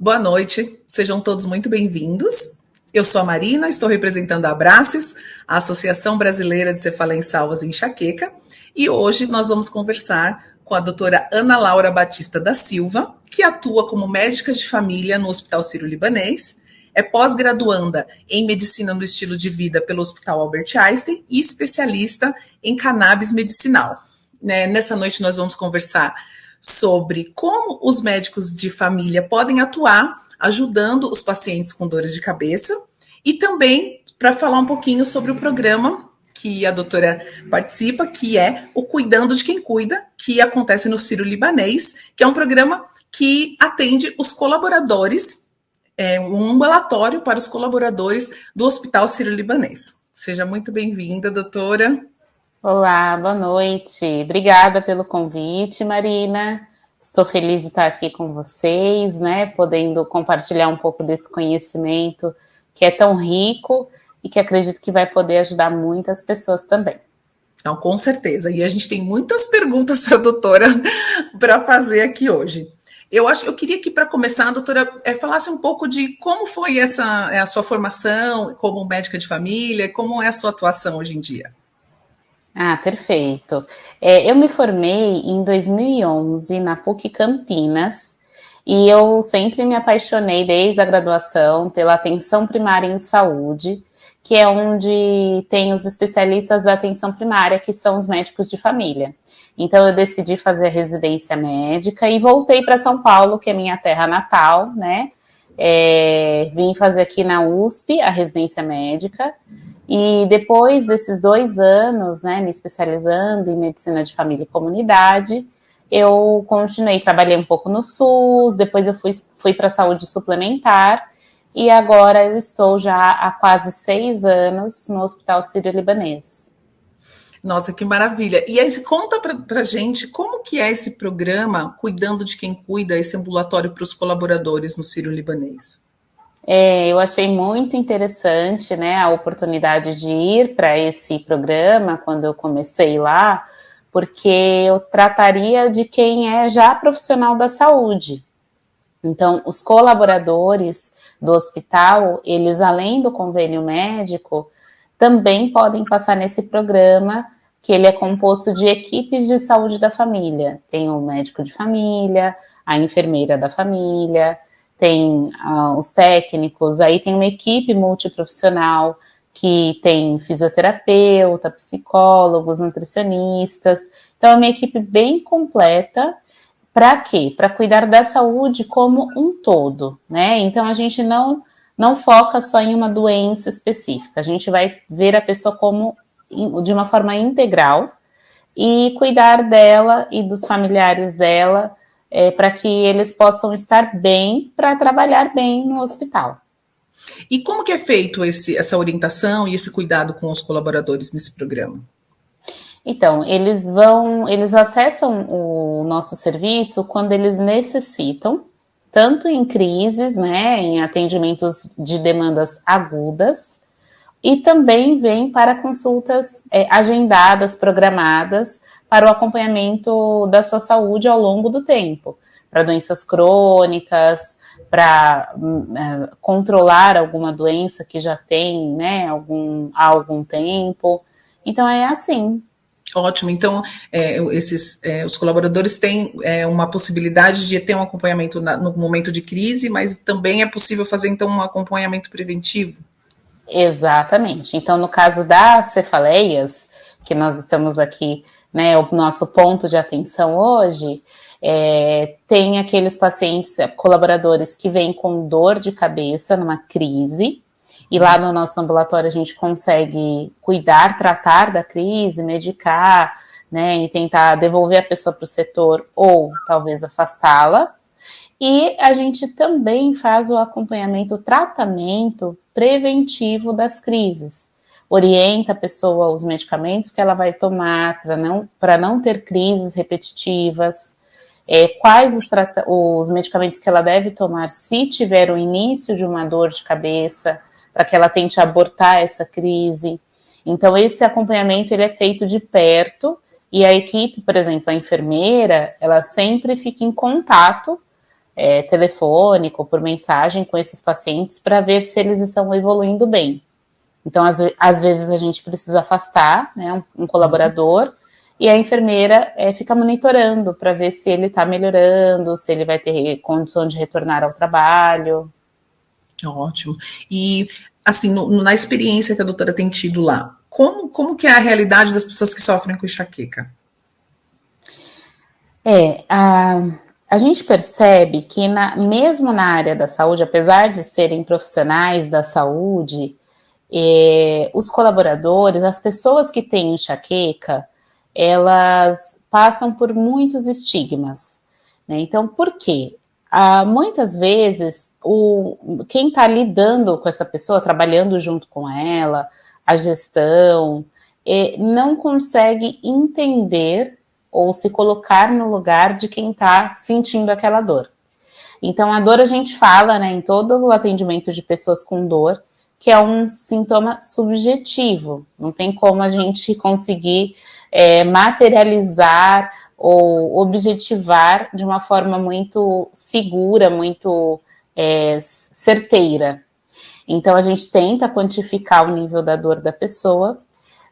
Boa noite, sejam todos muito bem-vindos. Eu sou a Marina, estou representando a Abraces, a Associação Brasileira de Cefaleia em Salvas e Enxaqueca, e hoje nós vamos conversar com a doutora Ana Laura Batista da Silva, que atua como médica de família no Hospital Sírio-Libanês, é pós-graduanda em Medicina no Estilo de Vida pelo Hospital Albert Einstein e especialista em cannabis medicinal. Nessa noite nós vamos conversar sobre como os médicos de família podem atuar ajudando os pacientes com dores de cabeça e também para falar um pouquinho sobre o programa que a doutora participa, que é o Cuidando de Quem Cuida, que acontece no Sírio-Libanês, que é um programa que atende os colaboradores, um ambulatório para os colaboradores do Hospital Sírio-Libanês. Seja muito bem-vinda, doutora. Olá, boa noite. Obrigada pelo convite, Marina. Estou feliz de estar aqui com vocês, podendo compartilhar um pouco desse conhecimento que é tão rico e que acredito que vai poder ajudar muitas pessoas também. Então, com certeza. E a gente tem muitas perguntas para a doutora para fazer aqui hoje. Eu queria que, para começar, a doutora falasse um pouco de como foi a sua formação como médica de família, como é a sua atuação hoje em dia. Ah, perfeito. Eu me formei em 2011 na PUC Campinas e eu sempre me apaixonei desde a graduação pela atenção primária em saúde, que é onde tem os especialistas da atenção primária, que são os médicos de família. Então eu decidi fazer a residência médica e voltei para São Paulo, que é minha terra natal, vim fazer aqui na USP a residência médica. E depois desses 2 anos, me especializando em medicina de família e comunidade, eu continuei, trabalhei um pouco no SUS, depois eu fui para a saúde suplementar, e agora eu estou já há quase 6 anos no Hospital Sírio-Libanês. Nossa, que maravilha! E aí, conta pra gente como que é esse programa Cuidando de Quem Cuida, esse ambulatório para os colaboradores no Sírio-Libanês. Eu achei muito interessante, a oportunidade de ir para esse programa quando eu comecei lá, porque eu trataria de quem é já profissional da saúde. Então, os colaboradores do hospital, eles além do convênio médico, também podem passar nesse programa, que ele é composto de equipes de saúde da família. Tem o médico de família, a enfermeira da família, tem os técnicos, aí tem uma equipe multiprofissional que tem fisioterapeuta, psicólogos, nutricionistas. Então é uma equipe bem completa. Para quê? Para cuidar da saúde como um todo, Então a gente não foca só em uma doença específica, a gente vai ver a pessoa como de uma forma integral e cuidar dela e dos familiares dela, para que eles possam estar bem para trabalhar bem no hospital. E como que é feito essa orientação e esse cuidado com os colaboradores nesse programa? Então, eles acessam o nosso serviço quando eles necessitam, tanto em crises, em atendimentos de demandas agudas, e também vêm para consultas agendadas, programadas, para o acompanhamento da sua saúde ao longo do tempo, para doenças crônicas, para controlar alguma doença que já tem, há algum tempo. Então é assim. Ótimo. Então, os colaboradores têm uma possibilidade de ter um acompanhamento no momento de crise, mas também é possível fazer, então, um acompanhamento preventivo? Exatamente. Então, no caso das cefaleias, que nós estamos aqui, o nosso ponto de atenção hoje, tem aqueles pacientes, colaboradores que vêm com dor de cabeça numa crise, e lá no nosso ambulatório a gente consegue cuidar, tratar da crise, medicar, e tentar devolver a pessoa para o setor ou talvez afastá-la. E a gente também faz o acompanhamento, o tratamento preventivo das crises. Orienta a pessoa os medicamentos que ela vai tomar para não ter crises repetitivas, quais os medicamentos que ela deve tomar se tiver o início de uma dor de cabeça, para que ela tente abortar essa crise. Então, esse acompanhamento ele é feito de perto e a equipe, por exemplo, a enfermeira, ela sempre fica em contato telefônico, por mensagem com esses pacientes para ver se eles estão evoluindo bem. Então, às vezes a gente precisa afastar, né, um colaborador, e a enfermeira fica monitorando para ver se ele está melhorando, se ele vai ter condição de retornar ao trabalho. Ótimo. E, assim, na experiência que a doutora tem tido lá, como que é a realidade das pessoas que sofrem com enxaqueca? A gente percebe que mesmo na área da saúde, apesar de serem profissionais da saúde, os colaboradores, as pessoas que têm enxaqueca, elas passam por muitos estigmas, né? Então, por quê? Muitas vezes, quem está lidando com essa pessoa, trabalhando junto com ela, a gestão, não consegue entender ou se colocar no lugar de quem está sentindo aquela dor. Então, a dor a gente fala, né, em todo o atendimento de pessoas com dor, que é um sintoma subjetivo. Não tem como a gente conseguir materializar ou objetivar de uma forma muito segura, muito certeira. Então, a gente tenta quantificar o nível da dor da pessoa,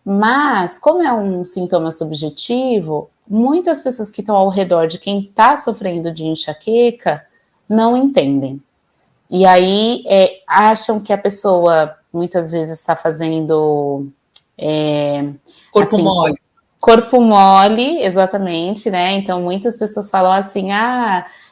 mas, como é um sintoma subjetivo, muitas pessoas que estão ao redor de quem está sofrendo de enxaqueca não entendem. E aí acham que a pessoa muitas vezes está fazendo corpo mole. Corpo mole, exatamente, né? Então muitas pessoas falam assim,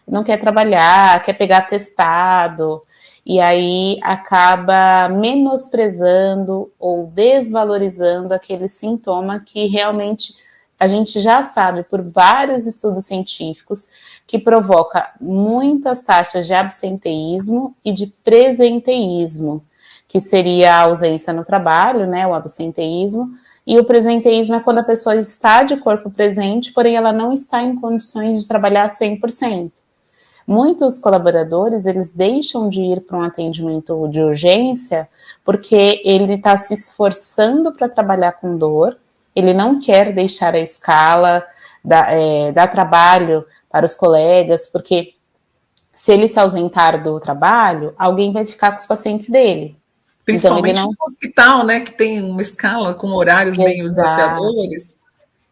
não quer trabalhar, quer pegar atestado, e aí acaba menosprezando ou desvalorizando aquele sintoma que realmente a gente já sabe por vários estudos científicos que provoca muitas taxas de absenteísmo e de presenteísmo, que seria a ausência no trabalho, né, o absenteísmo, e o presenteísmo é quando a pessoa está de corpo presente, porém ela não está em condições de trabalhar 100%. Muitos colaboradores, eles deixam de ir para um atendimento de urgência porque ele está se esforçando para trabalhar com dor, ele não quer deixar a escala, dar trabalho para os colegas, porque se ele se ausentar do trabalho, alguém vai ficar com os pacientes dele. Principalmente então, no hospital, né, que tem uma escala com horários meio desafiadores.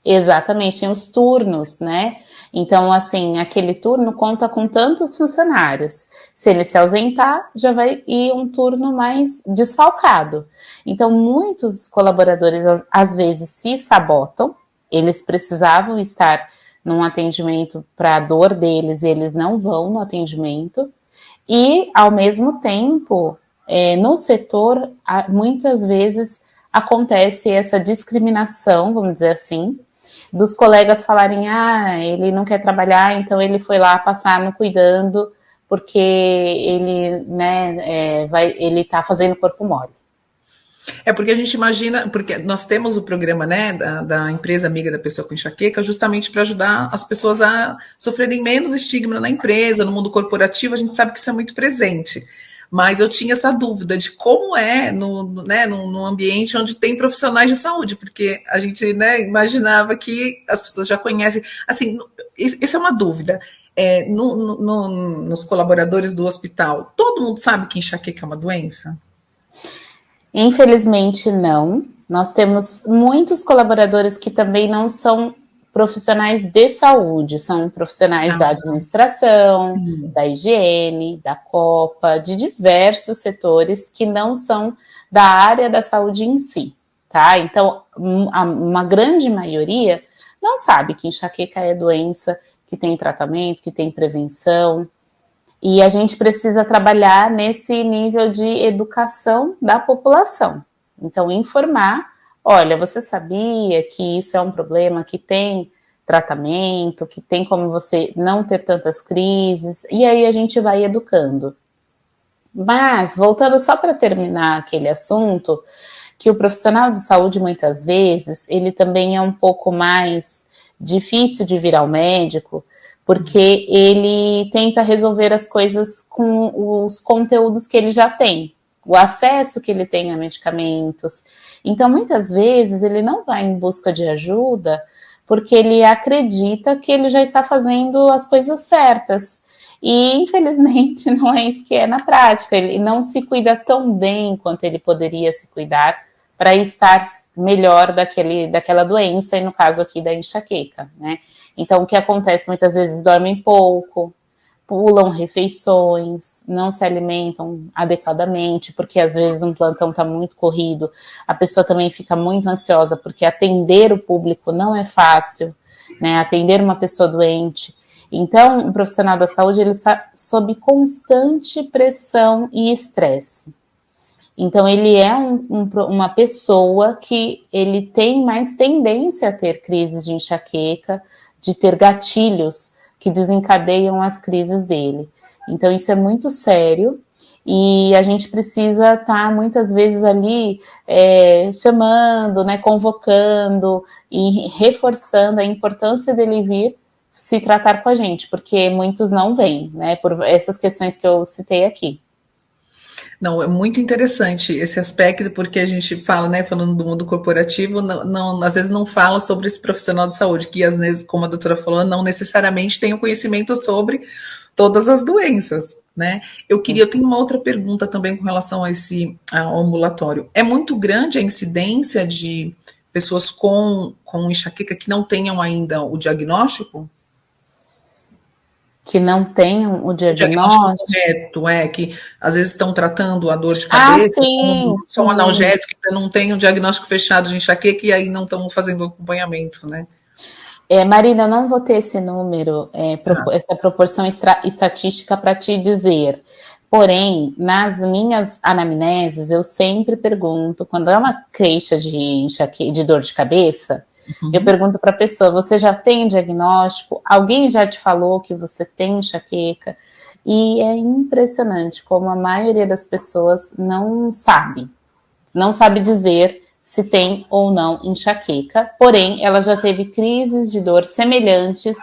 Exatamente, tem os turnos, né? Então, assim, aquele turno conta com tantos funcionários. Se ele se ausentar, já vai ir um turno mais desfalcado. Então, muitos colaboradores, às vezes, se sabotam. Eles precisavam estar num atendimento para a dor deles e eles não vão no atendimento. E, ao mesmo tempo, no setor, muitas vezes acontece essa discriminação, vamos dizer assim, dos colegas falarem, ele não quer trabalhar, então ele foi lá passar no cuidando, porque ele, né, ele tá fazendo corpo mole. Porque a gente imagina, porque nós temos o programa, né, da empresa amiga da pessoa com enxaqueca, justamente para ajudar as pessoas a sofrerem menos estigma na empresa, no mundo corporativo, a gente sabe que isso é muito presente. Mas eu tinha essa dúvida de como é num ambiente onde tem profissionais de saúde, porque a gente, né, imaginava que as pessoas já conhecem. Assim, isso é uma dúvida. Nos colaboradores do hospital, todo mundo sabe que enxaqueca é uma doença? Infelizmente, não. Nós temos muitos colaboradores que também não são profissionais de saúde, são profissionais da administração, da higiene, da copa, de diversos setores que não são da área da saúde em si, tá? Então, uma grande maioria não sabe que enxaqueca é doença, que tem tratamento, que tem prevenção, e a gente precisa trabalhar nesse nível de educação da população. Então, informar, olha, você sabia que isso é um problema, que tem tratamento, que tem como você não ter tantas crises, e aí a gente vai educando. Mas, voltando só para terminar aquele assunto, que o profissional de saúde, muitas vezes, ele também é um pouco mais difícil de virar o médico, porque ele tenta resolver as coisas com os conteúdos que ele já tem, o acesso que ele tem a medicamentos. Então, muitas vezes, ele não vai em busca de ajuda porque ele acredita que ele já está fazendo as coisas certas. E, infelizmente, não é isso que é na prática. Ele não se cuida tão bem quanto ele poderia se cuidar para estar melhor daquela doença, e no caso aqui da enxaqueca, né? Então, o que acontece? Muitas vezes dormem pouco, pulam refeições, não se alimentam adequadamente, porque às vezes um plantão está muito corrido, a pessoa também fica muito ansiosa, porque atender o público não é fácil, né? Atender uma pessoa doente. Então, o profissional da saúde, ele está sob constante pressão e estresse. Então, ele é uma pessoa que ele tem mais tendência a ter crises de enxaqueca, de ter gatilhos que desencadeiam as crises dele. Então, isso é muito sério e a gente precisa estar muitas vezes ali chamando, né, convocando e reforçando a importância dele vir se tratar com a gente, porque muitos não vêm, né, por essas questões que eu citei aqui. Não, é muito interessante esse aspecto, porque a gente fala, né, falando do mundo corporativo, às vezes não fala sobre esse profissional de saúde, que às vezes, como a doutora falou, não necessariamente tem o conhecimento sobre todas as doenças, né? Eu tenho uma outra pergunta também com relação a ao ambulatório. É muito grande a incidência de pessoas com enxaqueca que não tenham ainda o diagnóstico? Que não tenham o diagnóstico correto, que às vezes estão tratando a dor de cabeça, sim, são analgésicos, não tem um diagnóstico fechado de enxaqueca e aí não estão fazendo acompanhamento, né? Marina, eu não vou ter esse número, essa proporção estatística para te dizer. Porém, nas minhas anamneses, eu sempre pergunto, quando é uma queixa de dor de cabeça, eu pergunto para a pessoa, você já tem diagnóstico? Alguém já te falou que você tem enxaqueca? E é impressionante como a maioria das pessoas não sabe dizer se tem ou não enxaqueca, porém, ela já teve crises de dor semelhantes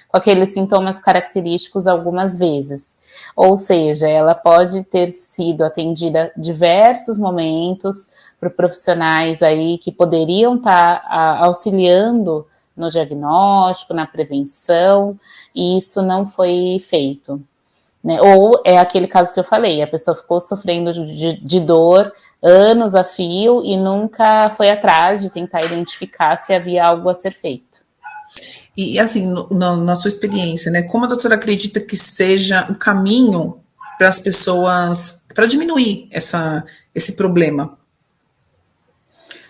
com aqueles sintomas característicos algumas vezes. Ou seja, ela pode ter sido atendida diversos momentos por profissionais aí que poderiam estar auxiliando no diagnóstico, na prevenção, e isso não foi feito. Né? Ou é aquele caso que eu falei, a pessoa ficou sofrendo de dor anos a fio e nunca foi atrás de tentar identificar se havia algo a ser feito. E assim, na sua experiência, né, como a doutora acredita que seja o caminho para as pessoas, para diminuir esse problema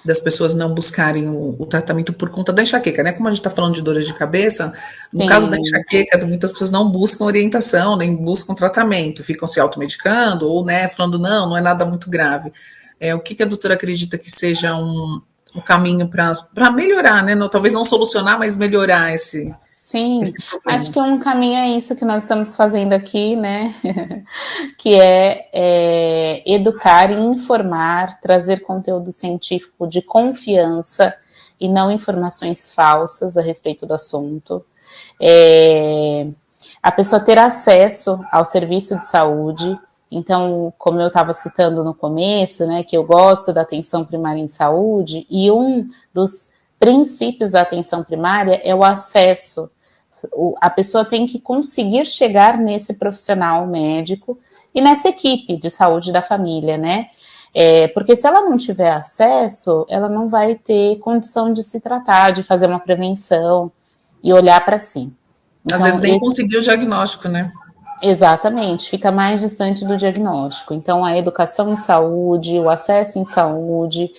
das pessoas não buscarem o tratamento por conta da enxaqueca, né? Como a gente está falando de dores de cabeça, no caso da enxaqueca, muitas pessoas não buscam orientação, nem buscam tratamento, ficam se automedicando ou, né, falando, não é nada muito grave. O que a doutora acredita que seja um caminho para melhorar, né? Talvez não solucionar, mas melhorar esse acho que um caminho é isso que nós estamos fazendo aqui, né? Que é educar e informar, trazer conteúdo científico de confiança e não informações falsas a respeito do assunto. A pessoa ter acesso ao serviço de saúde. Então, como eu estava citando no começo, né, que eu gosto da atenção primária em saúde, e um dos princípios da atenção primária é o acesso. A pessoa tem que conseguir chegar nesse profissional médico e nessa equipe de saúde da família, né? Porque se ela não tiver acesso, ela não vai ter condição de se tratar, de fazer uma prevenção e olhar para si. Então, às vezes nem conseguir o diagnóstico, né? Exatamente, fica mais distante do diagnóstico. Então, a educação em saúde, o acesso em saúde,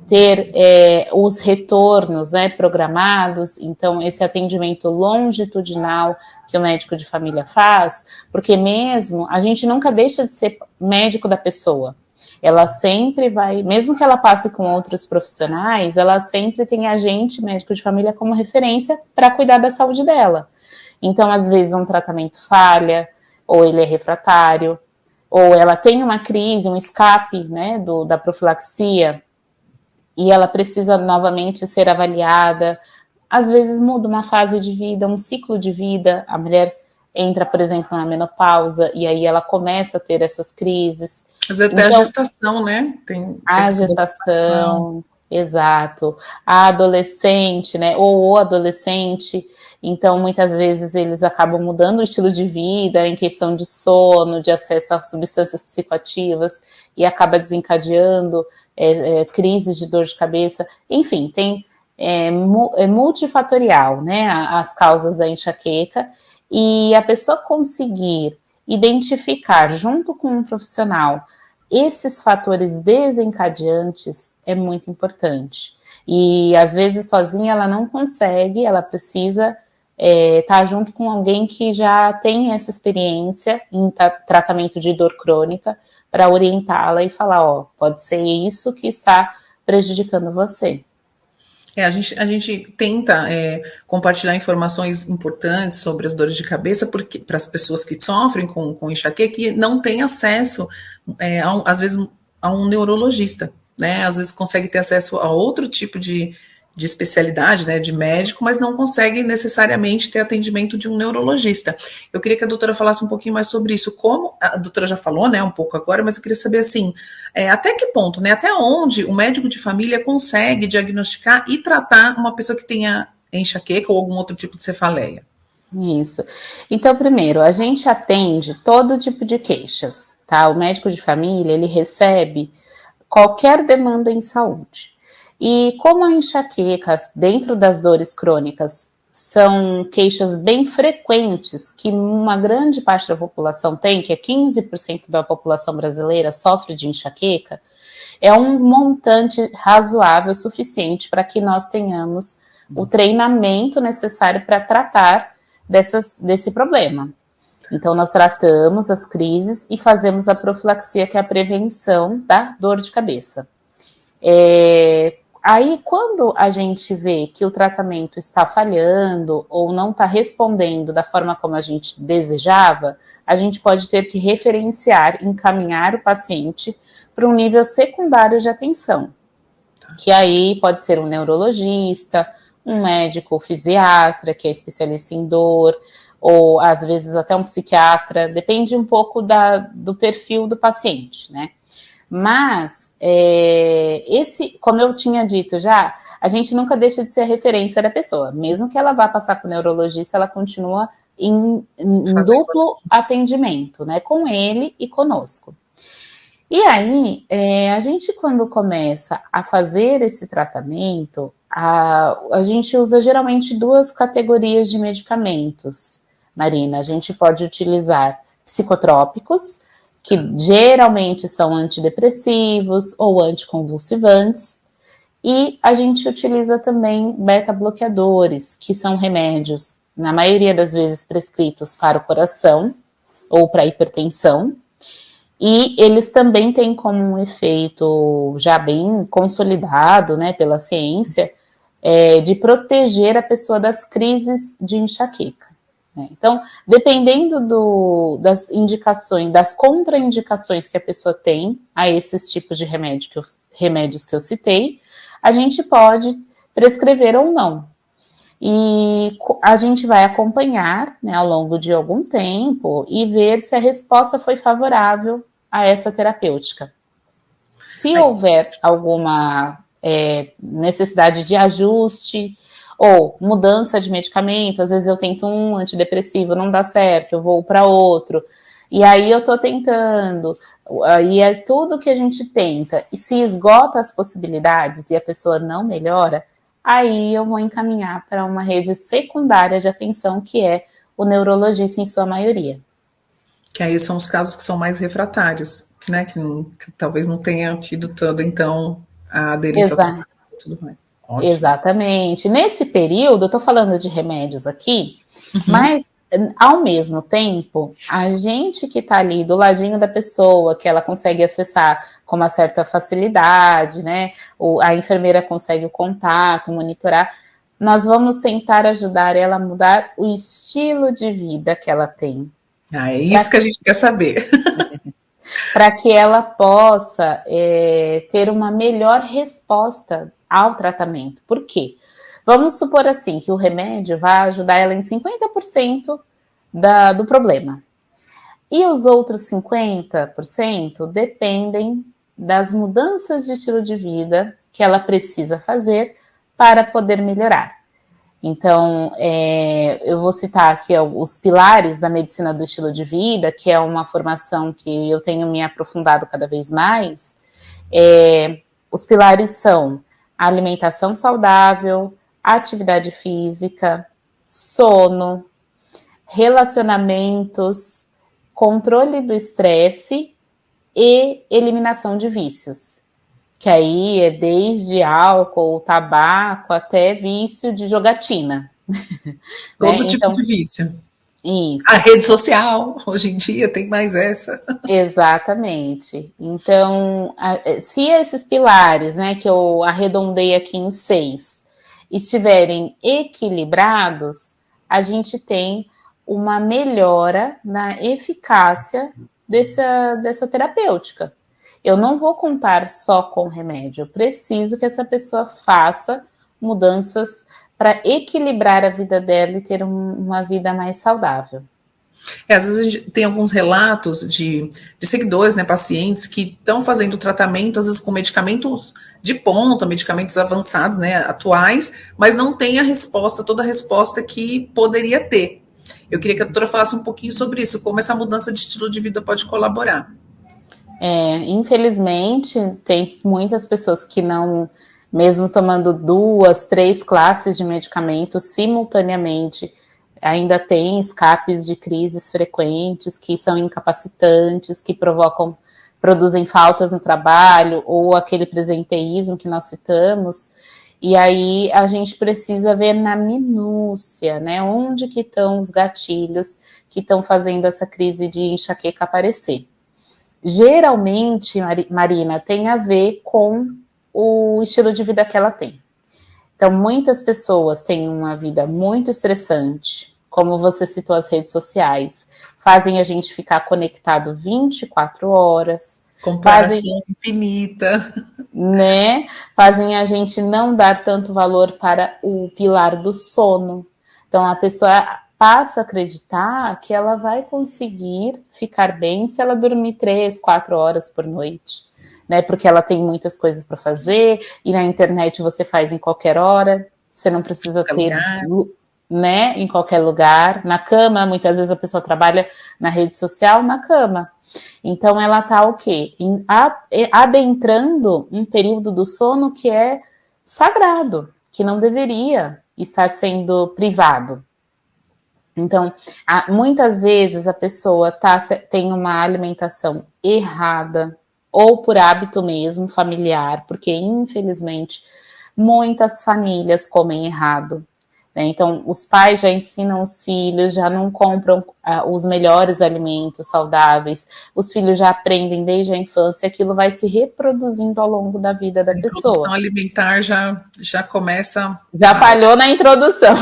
ter os retornos, né, programados, então esse atendimento longitudinal que o médico de família faz, porque mesmo a gente nunca deixa de ser médico da pessoa. Ela sempre vai, mesmo que ela passe com outros profissionais, ela sempre tem a gente, médico de família, como referência para cuidar da saúde dela. Então, às vezes, um tratamento falha, ou ele é refratário, ou ela tem uma crise, um escape, né, da profilaxia, e ela precisa novamente ser avaliada. Às vezes muda uma fase de vida, um ciclo de vida, a mulher entra, por exemplo, na menopausa, e aí ela começa a ter essas crises. Mas até então, a gestação, né? Tem a gestação, exato. A adolescente, né, ou o adolescente Então, muitas vezes, eles acabam mudando o estilo de vida em questão de sono, de acesso a substâncias psicoativas, e acaba desencadeando crises de dor de cabeça. Enfim, é multifatorial, né, as causas da enxaqueca, e a pessoa conseguir identificar, junto com um profissional, esses fatores desencadeantes é muito importante. E às vezes sozinha ela não consegue, ela precisa estar junto com alguém que já tem essa experiência em tratamento de dor crônica para orientá-la e falar, ó, pode ser isso que está prejudicando você. A gente tenta compartilhar informações importantes sobre as dores de cabeça para as pessoas que sofrem com enxaqueca e não têm acesso, às vezes, a um neurologista, né? Às vezes consegue ter acesso a outro tipo de especialidade, né, de médico, mas não consegue necessariamente ter atendimento de um neurologista. Eu queria que a doutora falasse um pouquinho mais sobre isso. Como a doutora já falou, né, um pouco agora, mas eu queria saber assim, até que ponto, né, até onde o médico de família consegue diagnosticar e tratar uma pessoa que tenha enxaqueca ou algum outro tipo de cefaleia? Isso. Então, primeiro, a gente atende todo tipo de queixas, tá? O médico de família, ele recebe qualquer demanda em saúde. E como a enxaqueca, dentro das dores crônicas, são queixas bem frequentes, que uma grande parte da população tem, que é 15% da população brasileira sofre de enxaqueca, é um montante razoável, suficiente para que nós tenhamos o treinamento necessário para tratar desse problema. Então, nós tratamos as crises e fazemos a profilaxia, que é a prevenção da dor de cabeça. Aí, quando a gente vê que o tratamento está falhando ou não está respondendo da forma como a gente desejava, a gente pode ter que referenciar, encaminhar o paciente para um nível secundário de atenção, que aí pode ser um neurologista, um médico fisiatra, que é especialista em dor, ou às vezes até um psiquiatra, depende um pouco do perfil do paciente, né? Mas, como eu tinha dito já, a gente nunca deixa de ser a referência da pessoa. Mesmo que ela vá passar com o neurologista, ela continua em duplo atendimento, né? Com ele e conosco. E aí, a gente quando começa a fazer esse tratamento, a gente usa geralmente 2 categorias de medicamentos, Marina. A gente pode utilizar psicotrópicos, que geralmente são antidepressivos ou anticonvulsivantes, e a gente utiliza também beta-bloqueadores, que são remédios, na maioria das vezes, prescritos para o coração ou para a hipertensão, e eles também têm como um efeito já bem consolidado, né, pela ciência, de proteger a pessoa das crises de enxaqueca. Então, dependendo das indicações, das contraindicações que a pessoa tem a esses tipos de remédios que eu citei, a gente pode prescrever ou não. E a gente vai acompanhar, né, ao longo de algum tempo e ver se a resposta foi favorável a essa terapêutica. Se houver alguma necessidade de ajuste ou mudança de medicamento, às vezes eu tento um antidepressivo, não dá certo, eu vou para outro, e aí eu tô tentando, aí é tudo que a gente tenta, e se esgota as possibilidades e a pessoa não melhora, aí eu vou encaminhar para uma rede secundária de atenção, que é o neurologista em sua maioria. Que aí são os casos que são mais refratários, né, que talvez não tenha tido toda, então, a aderência ao tratamento e tudo mais. Ótimo. Exatamente. Nesse período, eu estou falando de remédios aqui, mas ao mesmo tempo, a gente que está ali do ladinho da pessoa, que ela consegue acessar com uma certa facilidade, né? A enfermeira consegue o contato, monitorar. Nós vamos tentar ajudar ela a mudar o estilo de vida que ela tem. É isso que a gente quer saber. Para que ela possa ter uma melhor resposta ao tratamento. Por quê? Vamos supor assim, que o remédio vai ajudar ela em 50% do problema. E os outros 50% dependem das mudanças de estilo de vida que ela precisa fazer para poder melhorar. Então, eu vou citar aqui os pilares da medicina do estilo de vida, que é uma formação que eu tenho me aprofundado cada vez mais. Os pilares são a alimentação saudável, atividade física, sono, relacionamentos, controle do estresse e eliminação de vícios. Que aí é desde álcool, tabaco, até vício de jogatina. Todo tipo de vício. Isso. A rede social, hoje em dia, tem mais essa. Exatamente. Então, se esses pilares, né, que eu arredondei aqui em 6, estiverem equilibrados, a gente tem uma melhora na eficácia dessa terapêutica. Eu não vou contar só com remédio, eu preciso que essa pessoa faça mudanças para equilibrar a vida dela e ter uma vida mais saudável. Às vezes a gente tem alguns relatos de seguidores, né, pacientes que estão fazendo tratamento, às vezes com medicamentos de ponta, medicamentos avançados, né, atuais, mas não tem a resposta, toda a resposta que poderia ter. Eu queria que a doutora falasse um pouquinho sobre isso, como essa mudança de estilo de vida pode colaborar. Infelizmente, tem muitas pessoas que não, mesmo tomando 2, 3 classes de medicamentos simultaneamente, ainda tem escapes de crises frequentes que são incapacitantes, que produzem faltas no trabalho, ou aquele presenteísmo que nós citamos. E aí a gente precisa ver na minúcia, né, onde que estão os gatilhos que estão fazendo essa crise de enxaqueca aparecer. Geralmente, Marina, tem a ver com o estilo de vida que ela tem. Então, muitas pessoas têm uma vida muito estressante, como você citou as redes sociais, fazem a gente ficar conectado 24 horas. Comparação infinita. Né? Fazem a gente não dar tanto valor para o pilar do sono. Então, a pessoa passa a acreditar que ela vai conseguir ficar bem se ela dormir 3, 4 horas por noite, né? Porque ela tem muitas coisas para fazer e na internet você faz em qualquer hora, você não precisa ter, né? Em qualquer lugar, na cama, muitas vezes a pessoa trabalha na rede social, na cama. Então ela está o quê? Adentrando um período do sono que é sagrado, que não deveria estar sendo privado. Então, muitas vezes a pessoa tem uma alimentação errada, ou por hábito mesmo, familiar, porque infelizmente muitas famílias comem errado. Né? Então, os pais já ensinam os filhos, já não compram os melhores alimentos saudáveis, os filhos já aprendem desde a infância, aquilo vai se reproduzindo ao longo da vida da pessoa. A introdução alimentar já começa... Já falhou na introdução.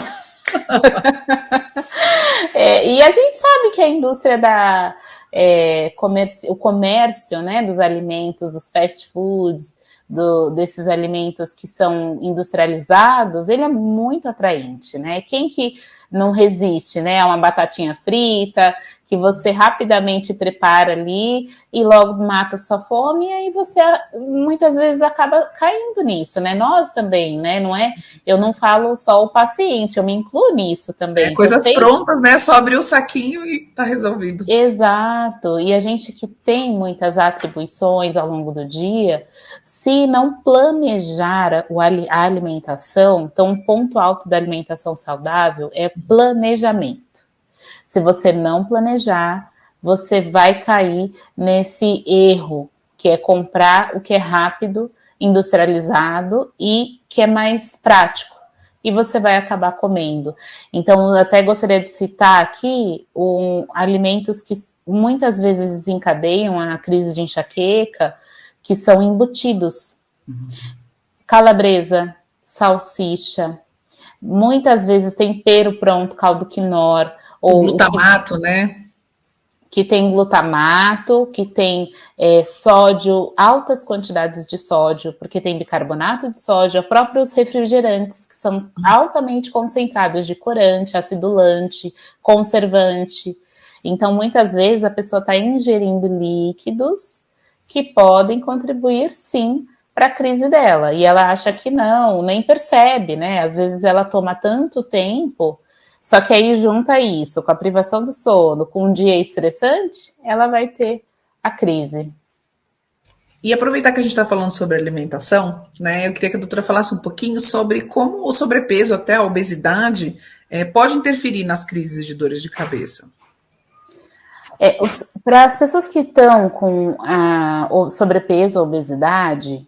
E a gente sabe que a indústria o comércio, né, dos alimentos, dos fast foods, desses alimentos que são industrializados, ele é muito atraente, né? Quem que não resiste, né? A uma batatinha frita, que você rapidamente prepara ali e logo mata sua fome, e aí você muitas vezes acaba caindo nisso, né? Nós também, né? Não é? Eu não falo só o paciente, eu me incluo nisso também. Coisas prontas, né? Só abrir o saquinho e tá resolvido. Exato. E a gente que tem muitas atribuições ao longo do dia, se não planejar a alimentação, então um ponto alto da alimentação saudável é planejamento. Se você não planejar, você vai cair nesse erro, que é comprar o que é rápido, industrializado e que é mais prático. E você vai acabar comendo. Então, eu até gostaria de citar aqui alimentos que muitas vezes desencadeiam a crise de enxaqueca, que são embutidos. Calabresa, salsicha, muitas vezes tempero pronto, caldo quinor, ou glutamato, né? Que tem glutamato, que tem sódio, altas quantidades de sódio, porque tem bicarbonato de sódio, próprios refrigerantes, que são altamente concentrados de corante, acidulante, conservante. Então, muitas vezes, a pessoa está ingerindo líquidos que podem contribuir, sim, para a crise dela. E ela acha que não, nem percebe, né? Às vezes ela toma tanto tempo, só que aí junta isso com a privação do sono, com um dia estressante, ela vai ter a crise. E aproveitar que a gente está falando sobre alimentação, né? Eu queria que a doutora falasse um pouquinho sobre como o sobrepeso, até a obesidade, pode interferir nas crises de dores de cabeça. Para as pessoas que estão com o sobrepeso ou obesidade,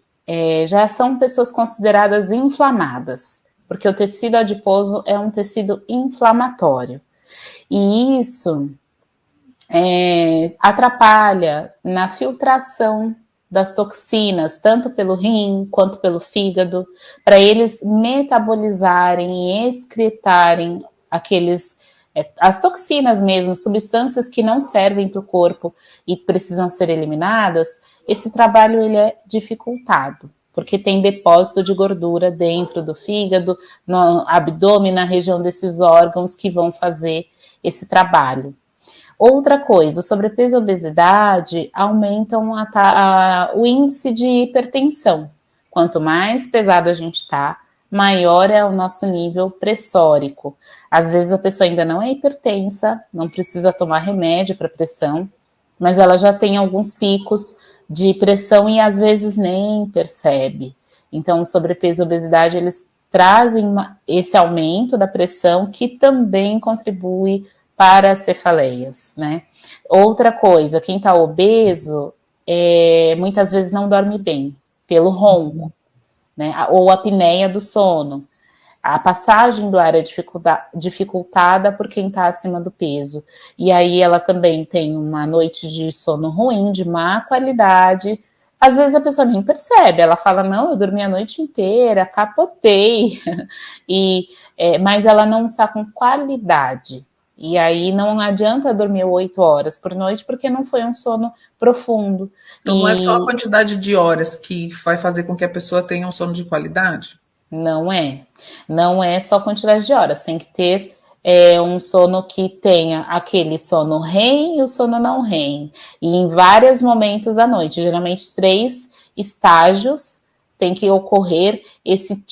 já são pessoas consideradas inflamadas, porque o tecido adiposo é um tecido inflamatório. E isso atrapalha na filtração das toxinas, tanto pelo rim quanto pelo fígado, para eles metabolizarem e excretarem as toxinas mesmo, substâncias que não servem para o corpo e precisam ser eliminadas. Esse trabalho ele é dificultado, porque tem depósito de gordura dentro do fígado, no abdômen, na região desses órgãos que vão fazer esse trabalho. Outra coisa, o sobrepeso e a obesidade aumentam o índice de hipertensão. Quanto mais pesado a gente está, maior é o nosso nível pressórico. Às vezes a pessoa ainda não é hipertensa, não precisa tomar remédio para pressão, mas ela já tem alguns picos de pressão e às vezes nem percebe. Então, o sobrepeso e a obesidade, eles trazem esse aumento da pressão que também contribui para as cefaleias, né? Outra coisa, quem está obeso muitas vezes não dorme bem, pelo ronco, né? Ou apneia do sono. A passagem do ar é dificultada por quem está acima do peso. E aí ela também tem uma noite de sono ruim, de má qualidade. Às vezes a pessoa nem percebe, ela fala, não, eu dormi a noite inteira, capotei. Mas ela não está com qualidade. E aí não adianta dormir 8 horas por noite, porque não foi um sono profundo. Então, não é só a quantidade de horas que vai fazer com que a pessoa tenha um sono de qualidade? Não é. Não é só quantidade de horas. Tem que ter um sono que tenha aquele sono REM e o sono não REM. E em vários momentos da noite. Geralmente 3 estágios tem que ocorrer esse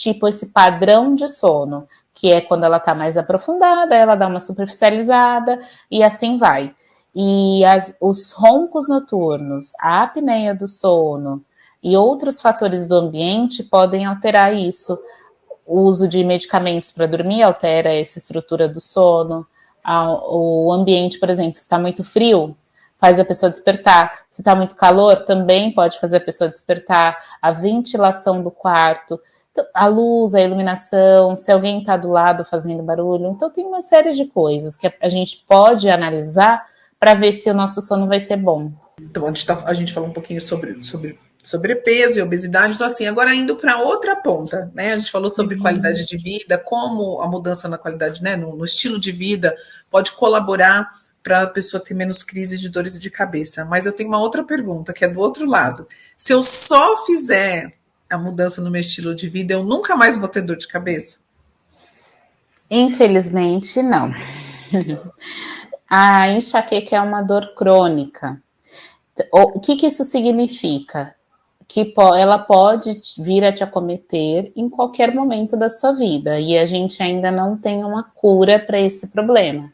padrão de sono. Que é quando ela está mais aprofundada, ela dá uma superficializada e assim vai. E os roncos noturnos, a apneia do sono e outros fatores do ambiente podem alterar isso. O uso de medicamentos para dormir altera essa estrutura do sono. O ambiente, por exemplo, se está muito frio, faz a pessoa despertar. Se está muito calor, também pode fazer a pessoa despertar. A ventilação do quarto, a luz, a iluminação, se alguém está do lado fazendo barulho. Então tem uma série de coisas que a gente pode analisar para ver se o nosso sono vai ser bom. Então a gente falou um pouquinho sobre sobrepeso e obesidade, então assim, agora indo para outra ponta, né? A gente falou sobre qualidade de vida, como a mudança na qualidade, né, no estilo de vida pode colaborar para a pessoa ter menos crises de dores de cabeça. Mas eu tenho uma outra pergunta, que é do outro lado. Se eu só fizer a mudança no meu estilo de vida, eu nunca mais vou ter dor de cabeça? Infelizmente, não. A enxaqueca é uma dor crônica. O que isso significa? Que ela pode vir a te acometer em qualquer momento da sua vida, e a gente ainda não tem uma cura para esse problema.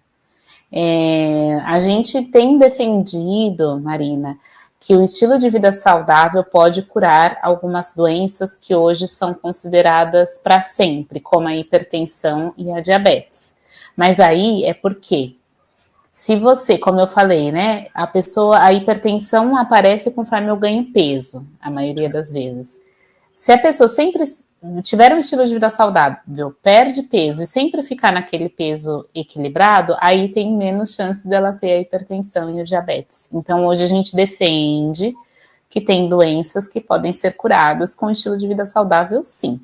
A gente tem defendido, Marina, que o estilo de vida saudável pode curar algumas doenças que hoje são consideradas para sempre, como a hipertensão e a diabetes. Mas aí é porque, se você, como eu falei, né, a hipertensão aparece conforme eu ganho peso, a maioria das vezes. Se a pessoa sempre tiver um estilo de vida saudável, perde peso e sempre ficar naquele peso equilibrado, aí tem menos chance dela ter a hipertensão e o diabetes. Então, hoje a gente defende que tem doenças que podem ser curadas com estilo de vida saudável, sim.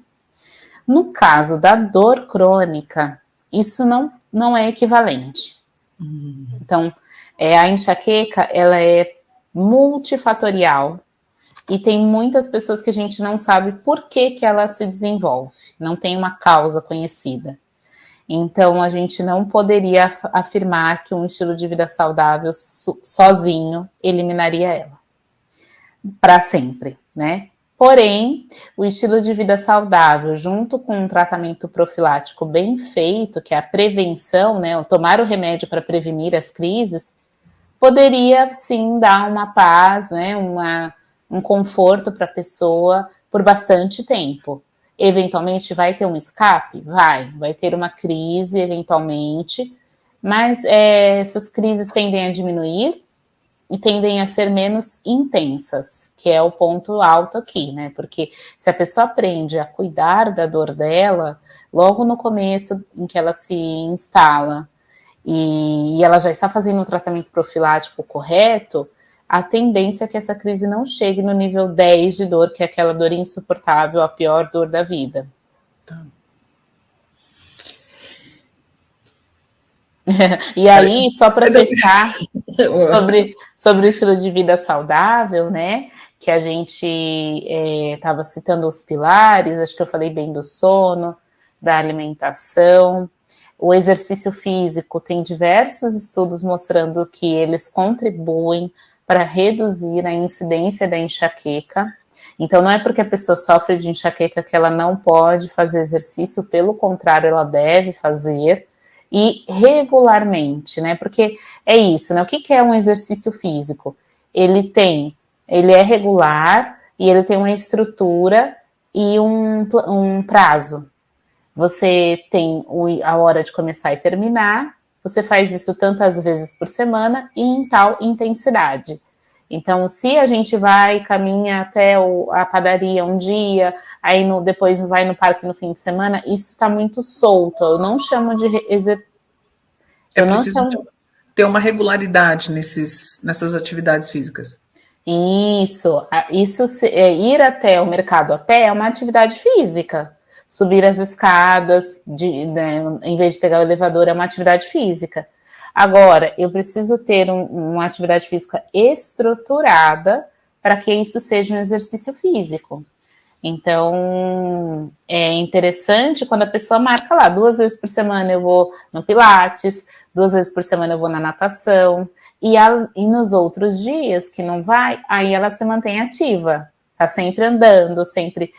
No caso da dor crônica, isso não é equivalente. Então, a enxaqueca, ela é multifatorial e tem muitas pessoas que a gente não sabe por que ela se desenvolve. Não tem uma causa conhecida. Então, a gente não poderia afirmar que um estilo de vida saudável sozinho eliminaria ela para sempre, né? Porém, o estilo de vida saudável, junto com um tratamento profilático bem feito, que é a prevenção, né, tomar o remédio para prevenir as crises, poderia sim dar uma paz, né, um conforto para a pessoa por bastante tempo. Eventualmente vai ter um escape? Vai ter uma crise eventualmente, mas essas crises tendem a diminuir e tendem a ser menos intensas, que é o ponto alto aqui, né? Porque se a pessoa aprende a cuidar da dor dela, logo no começo em que ela se instala e ela já está fazendo um tratamento profilático correto, a tendência é que essa crise não chegue no nível 10 de dor, que é aquela dor insuportável, a pior dor da vida. Tá. E aí, só para fechar sobre o estilo de vida saudável, né? Que a gente estava citando os pilares, acho que eu falei bem do sono, da alimentação. O exercício físico tem diversos estudos mostrando que eles contribuem para reduzir a incidência da enxaqueca. Então, não é porque a pessoa sofre de enxaqueca que ela não pode fazer exercício, pelo contrário, ela deve fazer. E regularmente, né? Porque é isso, né? O que é um exercício físico? Ele é regular e ele tem uma estrutura e um prazo. Você tem a hora de começar e terminar, você faz isso tantas vezes por semana e em tal intensidade. Então, se a gente caminha até a padaria um dia, aí depois vai no parque no fim de semana, isso está muito solto. Eu não chamo de exercício. É preciso ter uma regularidade nessas atividades físicas. Isso ir até o mercado a pé é uma atividade física. Subir as escadas, em vez de pegar o elevador, é uma atividade física. Agora, eu preciso ter uma atividade física estruturada para que isso seja um exercício físico. Então, é interessante quando a pessoa marca lá, 2 vezes por semana eu vou no Pilates, 2 vezes por semana eu vou na natação, e nos outros dias que não vai, aí ela se mantém ativa, tá sempre andando, sempre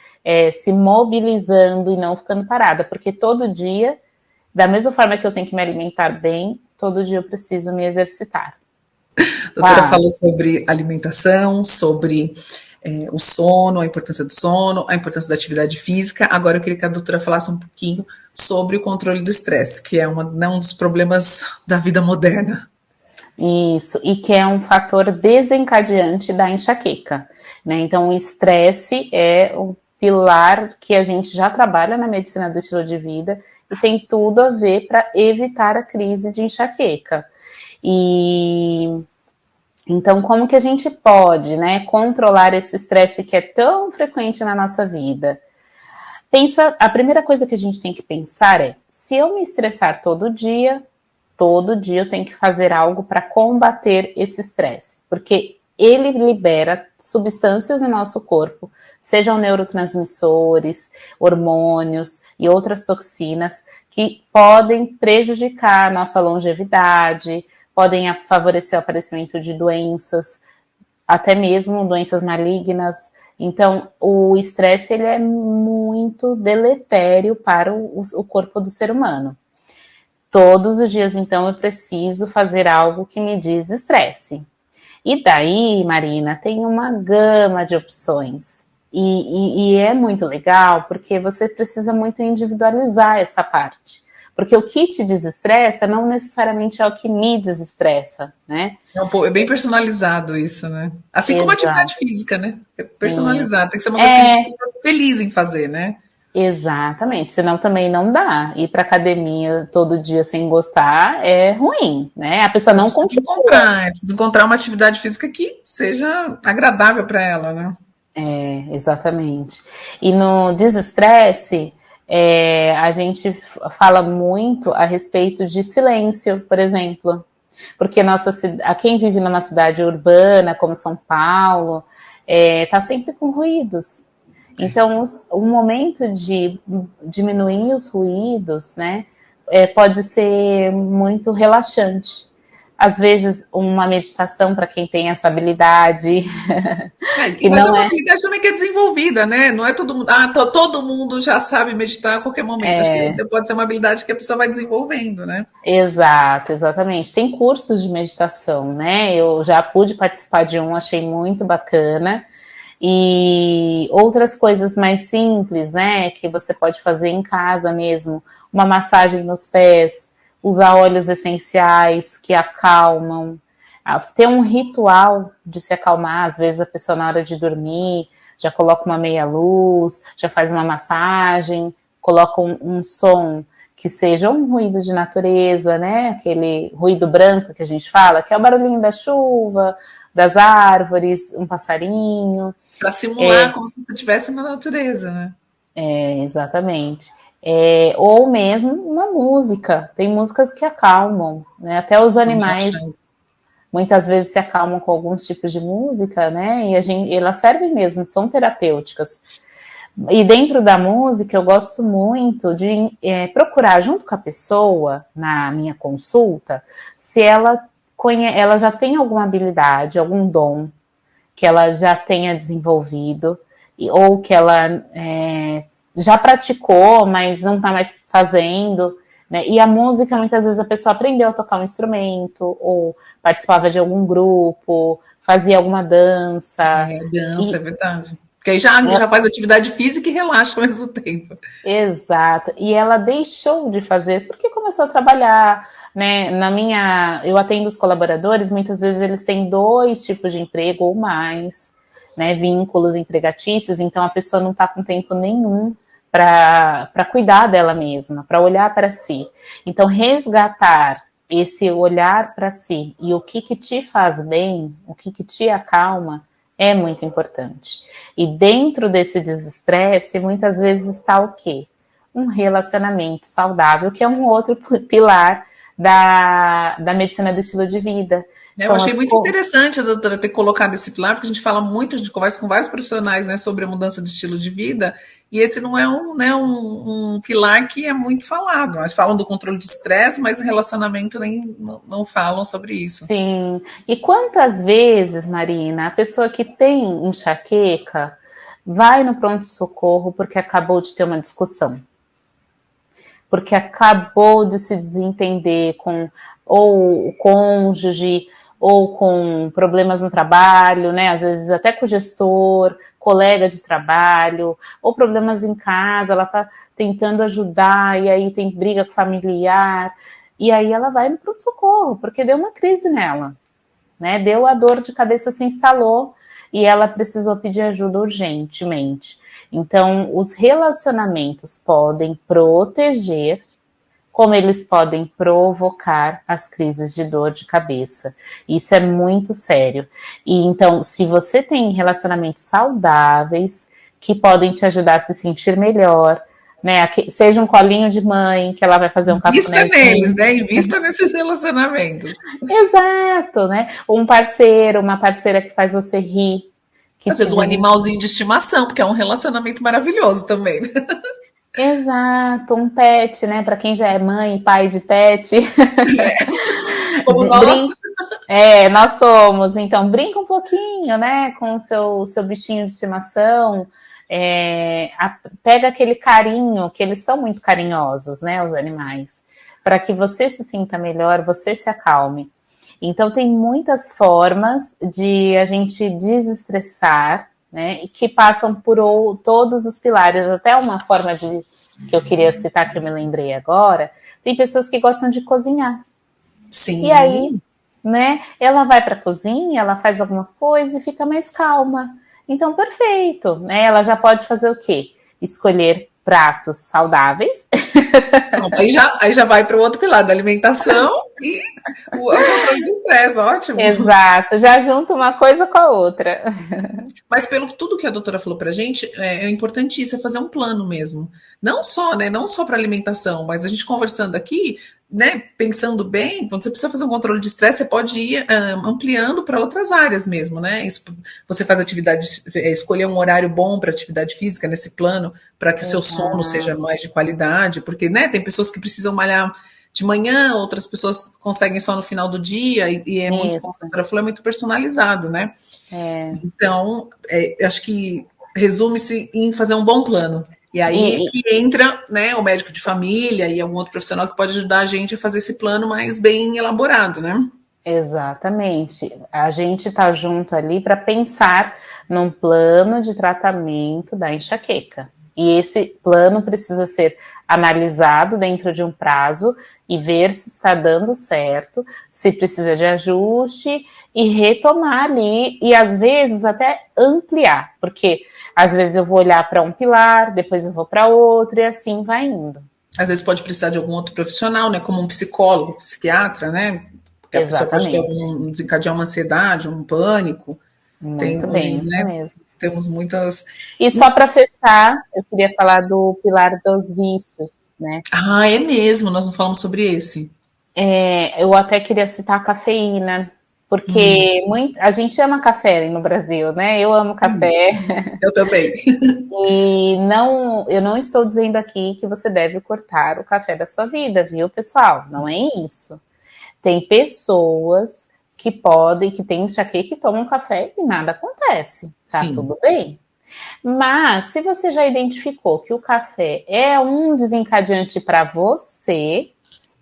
se mobilizando e não ficando parada, porque todo dia, da mesma forma que eu tenho que me alimentar bem, todo dia eu preciso me exercitar. A doutora falou sobre alimentação, sobre o sono, a importância do sono, a importância da atividade física. Agora eu queria que a doutora falasse um pouquinho sobre o controle do estresse, que é um dos problemas da vida moderna. Isso, e que é um fator desencadeante da enxaqueca, né? Então, o estresse é o pilar que a gente já trabalha na medicina do estilo de vida e tem tudo a ver para evitar a crise de enxaqueca. E então, como que a gente pode, né, controlar esse estresse que é tão frequente na nossa vida? A primeira coisa que a gente tem que pensar é, se eu me estressar todo dia eu tenho que fazer algo para combater esse estresse, porque ele libera substâncias no nosso corpo, sejam neurotransmissores, hormônios e outras toxinas que podem prejudicar a nossa longevidade, podem favorecer o aparecimento de doenças, até mesmo doenças malignas. Então, o estresse ele é muito deletério para o corpo do ser humano. Todos os dias, então, eu preciso fazer algo que me desestresse. E daí, Marina, tem uma gama de opções. E é muito legal porque você precisa muito individualizar essa parte. Porque o que te desestressa não necessariamente é o que me desestressa, né? É bem personalizado isso, né? Assim como a atividade física, né? É personalizado, tem que ser uma coisa que a gente se sinta feliz em fazer, né? Exatamente, senão também não dá. Ir para academia todo dia sem gostar é ruim, né? A pessoa não continua. Precisa encontrar uma atividade física que seja agradável para ela, né? Exatamente. E no desestresse, a gente fala muito a respeito de silêncio, por exemplo. Porque quem vive numa cidade urbana, como São Paulo, está sempre com ruídos. Então, o momento de diminuir os ruídos, né, pode ser muito relaxante. às vezes uma meditação para quem tem essa habilidade. Mas é uma habilidade também que é desenvolvida, né? Não é todo mundo, todo mundo já sabe meditar a qualquer momento. Acho que pode ser uma habilidade que a pessoa vai desenvolvendo, né? Exato, exatamente. Tem cursos de meditação, né? Eu já pude participar de um, achei muito bacana. E outras coisas mais simples, né? Que você pode fazer em casa mesmo. Uma massagem nos pés, usar óleos essenciais que acalmam. Ter um ritual de se acalmar, às vezes a pessoa na hora de dormir já coloca uma meia luz, já faz uma massagem, coloca um som que seja um ruído de natureza, né? Aquele ruído branco que a gente fala, que é o barulhinho da chuva, das árvores, um passarinho. Para simular como se você estivesse na natureza, né? Exatamente. Ou mesmo uma música. Tem músicas que acalmam, né? Até os animais muitas vezes se acalmam com alguns tipos de música, né? E elas servem mesmo, são terapêuticas. E dentro da música, eu gosto muito de procurar junto com a pessoa, na minha consulta, se ela já tem alguma habilidade, algum dom que ela já tenha desenvolvido, ou que ela já praticou, mas não está mais fazendo. Né? E a música, muitas vezes, a pessoa aprendeu a tocar um instrumento, ou participava de algum grupo, fazia alguma dança. Dança, é verdade. Porque aí já faz atividade física e relaxa ao mesmo tempo. Exato. E ela deixou de fazer porque começou a trabalhar, né? Eu atendo os colaboradores, muitas vezes eles têm 2 tipos de emprego ou mais, né? Vínculos empregatícios, então a pessoa não está com tempo nenhum para cuidar dela mesma, para olhar para si. Então, resgatar esse olhar para si e o que te faz bem, o que te acalma, é muito importante. E dentro desse desestresse, muitas vezes está o quê? Um relacionamento saudável, que é um outro pilar da medicina do estilo de vida. Eu achei muito interessante a doutora ter colocado esse pilar, porque a gente fala muito, a gente conversa com vários profissionais, né, sobre a mudança de estilo de vida, e esse não é um pilar que é muito falado. Nós falam do controle de estresse, mas o relacionamento não falam sobre isso. Sim. E quantas vezes, Marina, a pessoa que tem enxaqueca vai no pronto-socorro porque acabou de ter uma discussão, porque acabou de se desentender com ou o cônjuge, ou com problemas no trabalho, né? Às vezes até com o gestor, colega de trabalho, ou problemas em casa, ela está tentando ajudar, e aí tem briga com familiar, e aí ela vai no pronto-socorro, porque deu uma crise nela, né? Deu a dor de cabeça, se instalou, e ela precisou pedir ajuda urgentemente. Então, os relacionamentos podem proteger, como eles podem provocar as crises de dor de cabeça. Isso é muito sério. E então, se você tem relacionamentos saudáveis, que podem te ajudar a se sentir melhor, né? Seja um colinho de mãe, que ela vai fazer um café. Invista neles, né? Invista nesses relacionamentos. Exato, né? Um parceiro, uma parceira que faz você rir. Às vezes um animalzinho de estimação, porque é um relacionamento maravilhoso também. Exato, um pet, né? Para quem já é mãe e pai de pet. Como nós. Nós somos. Então, brinca um pouquinho, né? Com o seu bichinho de estimação. Pega aquele carinho, que eles são muito carinhosos, né? Os animais. Para que você se sinta melhor, você se acalme. Então, tem muitas formas de a gente desestressar, né, e que passam por todos os pilares. Até uma forma que eu queria citar, que eu me lembrei agora, tem pessoas que gostam de cozinhar. Sim. E aí, né, ela vai para a cozinha, ela faz alguma coisa e fica mais calma. Então, perfeito, né? Ela já pode fazer o quê? Escolher pratos saudáveis. Não, aí já vai para o outro pilar da alimentação e o controle do estresse, ótimo. Exato, já junta uma coisa com a outra. Mas pelo tudo que a doutora falou para a gente, é importantíssimo fazer um plano mesmo. Não só, né? Não só para alimentação, mas a gente conversando aqui, né? Pensando bem, quando você precisa fazer um controle de estresse, você pode ir ampliando para outras áreas mesmo, né? Você faz atividade, escolher um horário bom para atividade física nesse plano, para que o seu sono seja mais de qualidade, porque, né? Tem pessoas que precisam malhar de manhã, outras pessoas conseguem só no final do dia, e é muito, como a doutora falou, é muito personalizado, né? Então, acho que resume-se em fazer um bom plano. E aí que entra, né, o médico de família e algum outro profissional que pode ajudar a gente a fazer esse plano mais bem elaborado, né? Exatamente. A gente está junto ali para pensar num plano de tratamento da enxaqueca. E esse plano precisa ser analisado dentro de um prazo e ver se está dando certo, se precisa de ajuste e retomar ali e às vezes até ampliar, porque às vezes eu vou olhar para um pilar, depois eu vou para outro e assim vai indo. Às vezes pode precisar de algum outro profissional, né, como um psicólogo, psiquiatra, né? Porque a pessoa pode ter desencadear uma ansiedade, um pânico. Muito bem, isso mesmo. Temos muitas... E só para fechar, eu queria falar do pilar dos vícios, né? Ah, é mesmo, nós não falamos sobre esse. Eu até queria citar a cafeína, porque a gente ama café no Brasil, né? Eu amo café. Eu também. E eu não estou dizendo aqui que você deve cortar o café da sua vida, viu, pessoal? Não é isso. Tem pessoas que têm enxaqueca e tomam café e nada acontece, tá? Sim. Tudo bem. Mas se você já identificou que o café é um desencadeante para você,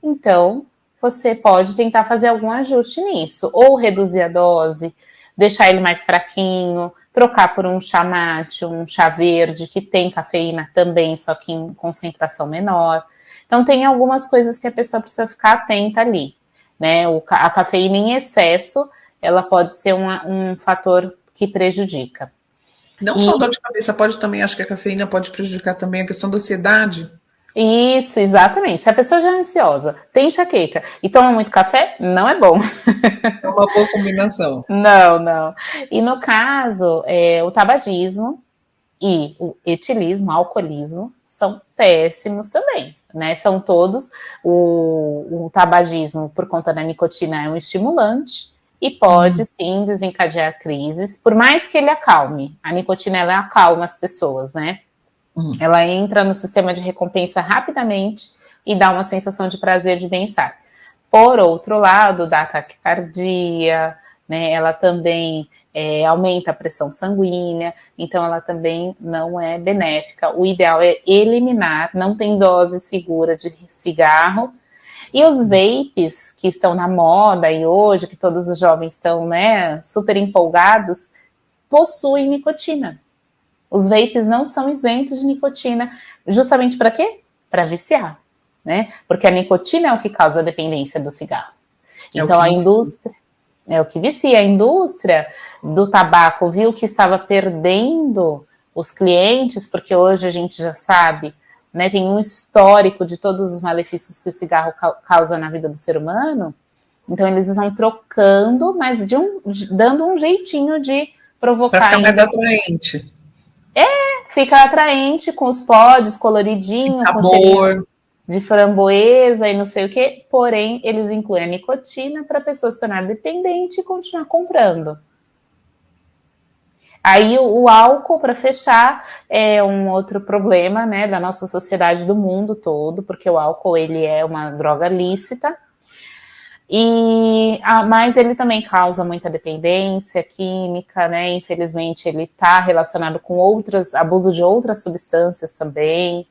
então você pode tentar fazer algum ajuste nisso, ou reduzir a dose, deixar ele mais fraquinho, trocar por um chá mate, um chá verde, que tem cafeína também, só que em concentração menor. Então tem algumas coisas que a pessoa precisa ficar atenta ali, né? A cafeína em excesso, ela pode ser um fator que prejudica. Não só dor de cabeça, pode também, acho que a cafeína pode prejudicar também a questão da ansiedade. Isso, exatamente. Se a pessoa já é ansiosa, tem enxaqueca e toma muito café, não é bom. É uma boa combinação. Não. E no caso, o tabagismo e o etilismo, o alcoolismo, são péssimos também, né? São todos, o tabagismo, por conta da nicotina, é um estimulante e pode, sim, desencadear crises, por mais que ele acalme. A nicotina, ela acalma as pessoas, né? Ela entra no sistema de recompensa rapidamente e dá uma sensação de prazer, de bem-estar. Por outro lado, dá taquicardia, né? Ela também aumenta a pressão sanguínea, então ela também não é benéfica. O ideal é eliminar, não tem dose segura de cigarro. E os vapes que estão na moda e hoje, que todos os jovens estão, né, super empolgados, possuem nicotina. Os vapes não são isentos de nicotina, justamente para quê? Para viciar, né? Porque a nicotina é o que causa a dependência do cigarro. Então a indústria é o que vicia. A indústria do tabaco viu que estava perdendo os clientes, porque hoje a gente já sabe, né? Tem um histórico de todos os malefícios que o cigarro causa na vida do ser humano. Então eles estão trocando, mas dando um jeitinho de provocar. Para ficar mais atraente. Fica atraente com os pods coloridinhos, com cheirinho de framboesa e não sei o que, porém eles incluem a nicotina para a pessoa se tornar dependente e continuar comprando. Aí o álcool, para fechar, é um outro problema, né, da nossa sociedade, do mundo todo, porque o álcool, ele é uma droga lícita, mas ele também causa muita dependência química, né? Infelizmente ele está relacionado com abuso de outras substâncias também.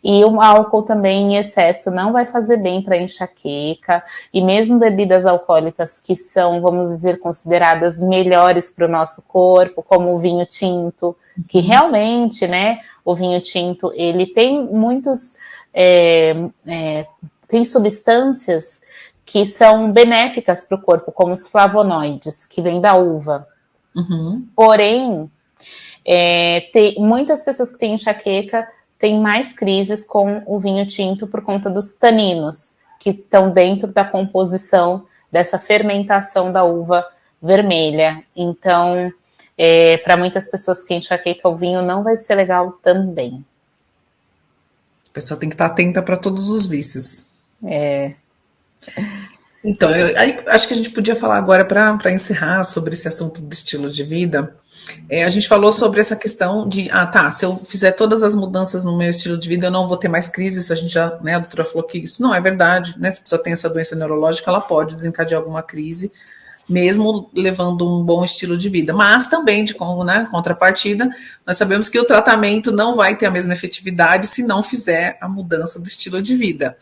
E o álcool também em excesso não vai fazer bem para enxaqueca. E mesmo bebidas alcoólicas que são, vamos dizer, consideradas melhores para o nosso corpo, como o vinho tinto, que realmente, né, o vinho tinto, ele tem muitos, tem substâncias que são benéficas para o corpo, como os flavonoides, que vêm da uva. Porém, tem muitas pessoas que têm enxaqueca têm mais crises com o vinho tinto por conta dos taninos, que estão dentro da composição dessa fermentação da uva vermelha. Então, para muitas pessoas que têm enxaqueca, o vinho não vai ser legal também. A pessoa tem que estar atenta para todos os vícios. Então, acho que a gente podia falar agora, para encerrar, sobre esse assunto do estilo de vida, A gente falou sobre essa questão de, se eu fizer todas as mudanças no meu estilo de vida, eu não vou ter mais crise. Isso a gente já, né, a doutora falou que isso não é verdade, né? Se a pessoa tem essa doença neurológica, ela pode desencadear alguma crise, mesmo levando um bom estilo de vida. Mas também, contrapartida, nós sabemos que o tratamento não vai ter a mesma efetividade se não fizer a mudança do estilo de vida.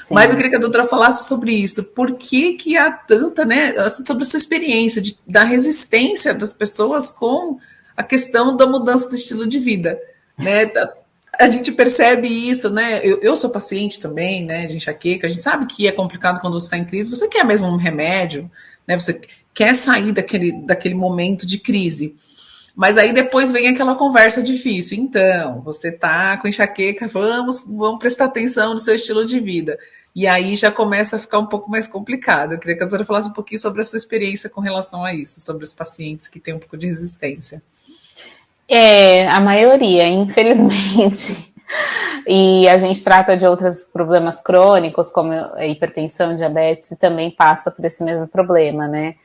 Sim. Mas eu queria que a doutora falasse sobre isso. Por que há tanta, né, sobre a sua experiência da resistência das pessoas com a questão da mudança do estilo de vida, né? A gente percebe isso, né? Eu sou paciente também, né, de enxaqueca. A gente sabe que é complicado quando você está em crise. Você quer mesmo um remédio, né? Você quer sair daquele momento de crise. Mas aí depois vem aquela conversa difícil. Então, você tá com enxaqueca, vamos prestar atenção no seu estilo de vida. E aí já começa a ficar um pouco mais complicado. Eu queria que a doutora falasse um pouquinho sobre a sua experiência com relação a isso, sobre os pacientes que têm um pouco de resistência. A maioria, infelizmente. E a gente trata de outros problemas crônicos, como a hipertensão, diabetes, e também passa por esse mesmo problema, né?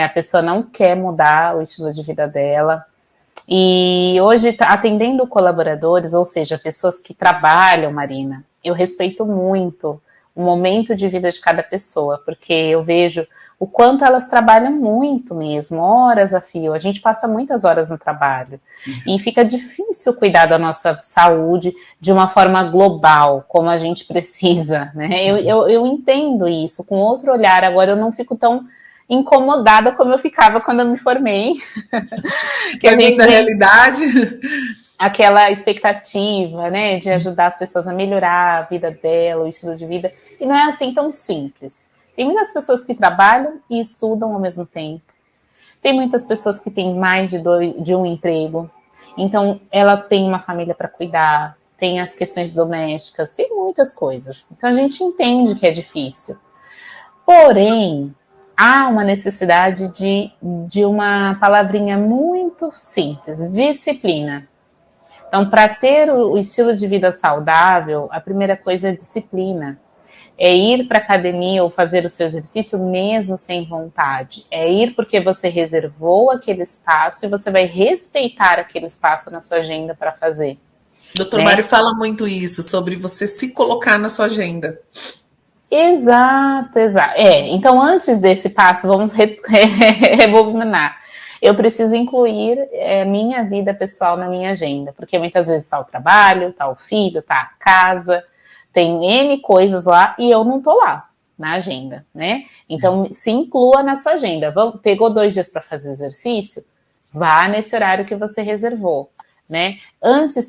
A pessoa não quer mudar o estilo de vida dela. E hoje, atendendo colaboradores, ou seja, pessoas que trabalham, Marina, eu respeito muito o momento de vida de cada pessoa, porque eu vejo o quanto elas trabalham muito mesmo, horas a fio. A gente passa muitas horas no trabalho. E fica difícil cuidar da nossa saúde de uma forma global, como a gente precisa, né? Eu entendo isso com outro olhar. Agora eu não fico tão incomodada como eu ficava quando eu me formei. Que a gente, na realidade, aquela expectativa, né, de ajudar as pessoas a melhorar a vida dela, o estilo de vida, e não é assim tão simples. Tem muitas pessoas que trabalham e estudam ao mesmo tempo. Tem muitas pessoas que têm mais de um emprego. Então, ela tem uma família para cuidar, tem as questões domésticas, tem muitas coisas. Então, a gente entende que é difícil. Porém, há uma necessidade de uma palavrinha muito simples, disciplina. Então, para ter o estilo de vida saudável, a primeira coisa é disciplina. É ir para a academia ou fazer o seu exercício mesmo sem vontade. É ir porque você reservou aquele espaço e você vai respeitar aquele espaço na sua agenda para fazer. Doutor Mário fala muito isso, sobre você se colocar na sua agenda. Exato. Então, antes desse passo, vamos rebobinar. Eu preciso incluir minha vida pessoal na minha agenda, porque muitas vezes está o trabalho, está o filho, está a casa, tem N coisas lá e eu não tô lá na agenda, né? Então, se inclua na sua agenda. Pegou 2 dias para fazer exercício? Vá nesse horário que você reservou, né?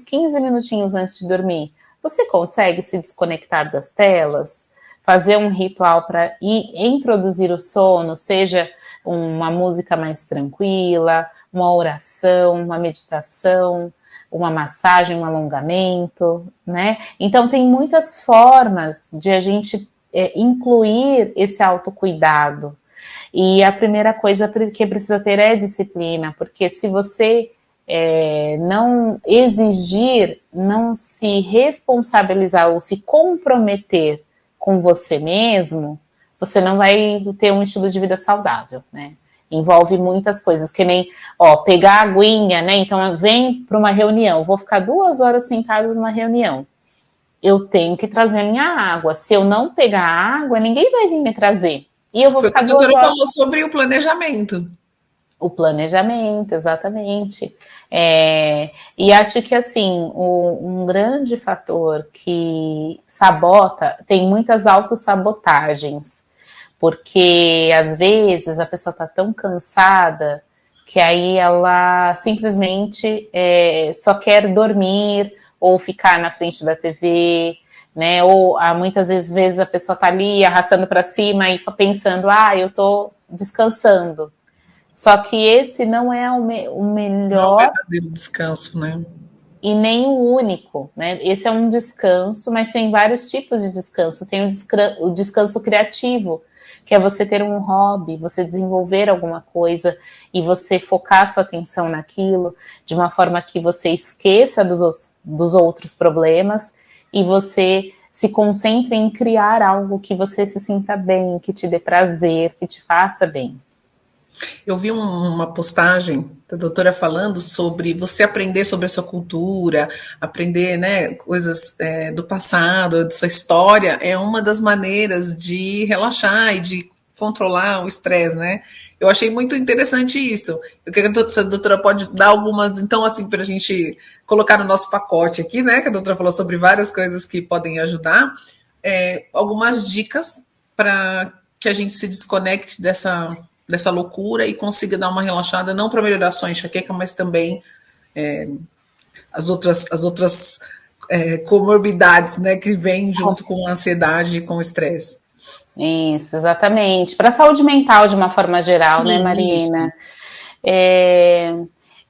15 minutinhos antes de dormir, você consegue se desconectar das telas? Fazer um ritual para introduzir o sono, seja uma música mais tranquila, uma oração, uma meditação, uma massagem, um alongamento, né? Então, tem muitas formas de a gente incluir esse autocuidado. E a primeira coisa que precisa ter é disciplina, porque se você não exigir, não se responsabilizar ou se comprometer com você mesmo, você não vai ter um estilo de vida saudável, né? Envolve muitas coisas, que nem, pegar a aguinha, né? Então, vem para uma reunião, vou ficar 2 horas sentado numa reunião. Eu tenho que trazer minha água. Se eu não pegar água, ninguém vai vir me trazer. E eu vou ficar 2 horas. A doutora falou sobre o planejamento. O planejamento, exatamente. E acho que, assim, um grande fator que sabota, tem muitas autossabotagens, porque às vezes a pessoa está tão cansada que aí ela simplesmente só quer dormir ou ficar na frente da TV, né? Ou muitas vezes a pessoa está ali arrastando para cima e pensando, eu estou descansando. Só que esse não é o melhor. Não é o verdadeiro descanso, né? E nem o único, né? Esse é um descanso, mas tem vários tipos de descanso. Tem o descanso criativo, que é você ter um hobby, você desenvolver alguma coisa e você focar sua atenção naquilo de uma forma que você esqueça dos outros problemas e você se concentre em criar algo que você se sinta bem, que te dê prazer, que te faça bem. Eu vi uma postagem da doutora falando sobre você aprender sobre a sua cultura, aprender, né, coisas do passado, da sua história, é uma das maneiras de relaxar e de controlar o estresse, né? Eu achei muito interessante isso. Eu queria que a doutora pode dar algumas, então, assim, para a gente colocar no nosso pacote aqui, né? Que a doutora falou sobre várias coisas que podem ajudar, algumas dicas para que a gente se desconecte dessa loucura e consiga dar uma relaxada, não para melhorar só a enxaqueca, mas também as outras comorbidades, né, que vêm junto com a ansiedade e com o estresse. Isso, exatamente. Para a saúde mental, de uma forma geral, né, Marina?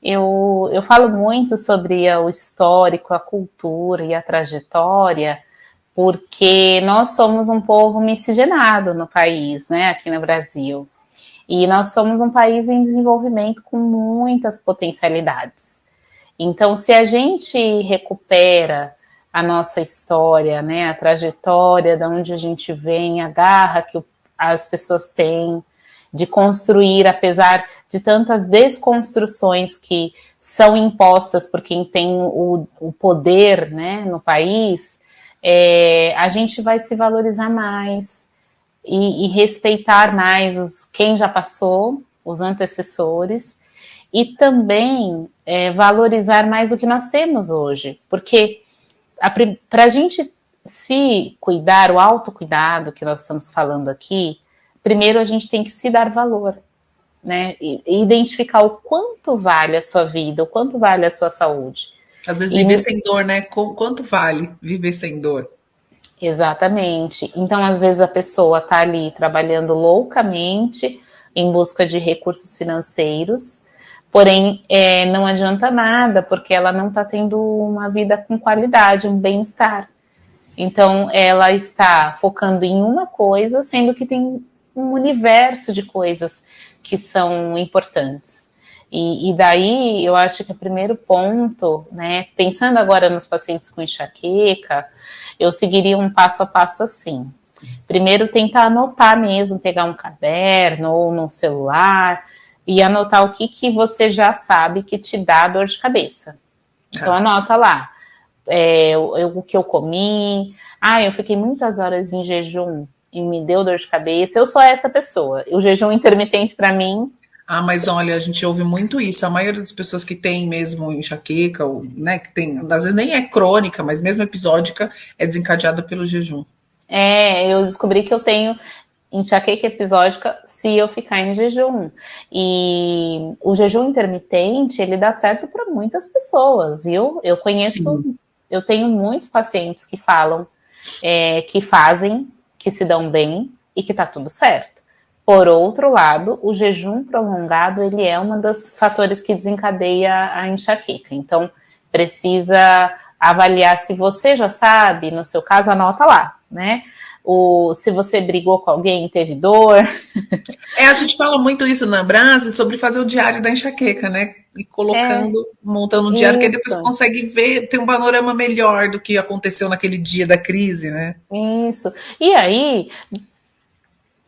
Eu falo muito sobre o histórico, a cultura e a trajetória, porque nós somos um povo miscigenado no país, né, aqui no Brasil. E nós somos um país em desenvolvimento com muitas potencialidades. Então, se a gente recupera a nossa história, né, a trajetória de onde a gente vem, a garra que as pessoas têm de construir, apesar de tantas desconstruções que são impostas por quem tem o poder, né, no país, a gente vai se valorizar mais e respeitar mais quem já passou, os antecessores, e também valorizar mais o que nós temos hoje, porque para a gente se cuidar, o autocuidado que nós estamos falando aqui, primeiro a gente tem que se dar valor, né? E identificar o quanto vale a sua vida, o quanto vale a sua saúde. Às vezes viver sem dor, né? Quanto vale viver sem dor? Exatamente. Então, às vezes a pessoa está ali trabalhando loucamente em busca de recursos financeiros, porém não adianta nada, porque ela não está tendo uma vida com qualidade, um bem-estar. Então, ela está focando em uma coisa, sendo que tem um universo de coisas que são importantes. E daí, eu acho que o primeiro ponto, né, pensando agora nos pacientes com enxaqueca, eu seguiria um passo a passo assim. Primeiro, tentar anotar mesmo, pegar um caderno ou no celular e anotar o que você já sabe que te dá dor de cabeça. Então, anota lá. O que eu comi, eu fiquei muitas horas em jejum e me deu dor de cabeça, eu sou essa pessoa. O jejum intermitente para mim... Mas olha, a gente ouve muito isso. A maioria das pessoas que tem mesmo enxaqueca, ou, né, que tem, às vezes nem é crônica, mas mesmo episódica, é desencadeada pelo jejum. Eu descobri que eu tenho enxaqueca episódica se eu ficar em jejum. E o jejum intermitente, ele dá certo para muitas pessoas, viu? Eu conheço, Sim. Eu tenho muitos pacientes que falam que fazem, que se dão bem e que tá tudo certo. Por outro lado, o jejum prolongado, ele é um dos fatores que desencadeia a enxaqueca. Então, precisa avaliar se você já sabe, no seu caso, anota lá, né? Se você brigou com alguém e teve dor. A gente fala muito isso na Brasa sobre fazer o diário da enxaqueca, né? E colocando, montando um diário, que aí depois você consegue ver, ter um panorama melhor do que aconteceu naquele dia da crise, né? Isso. E aí,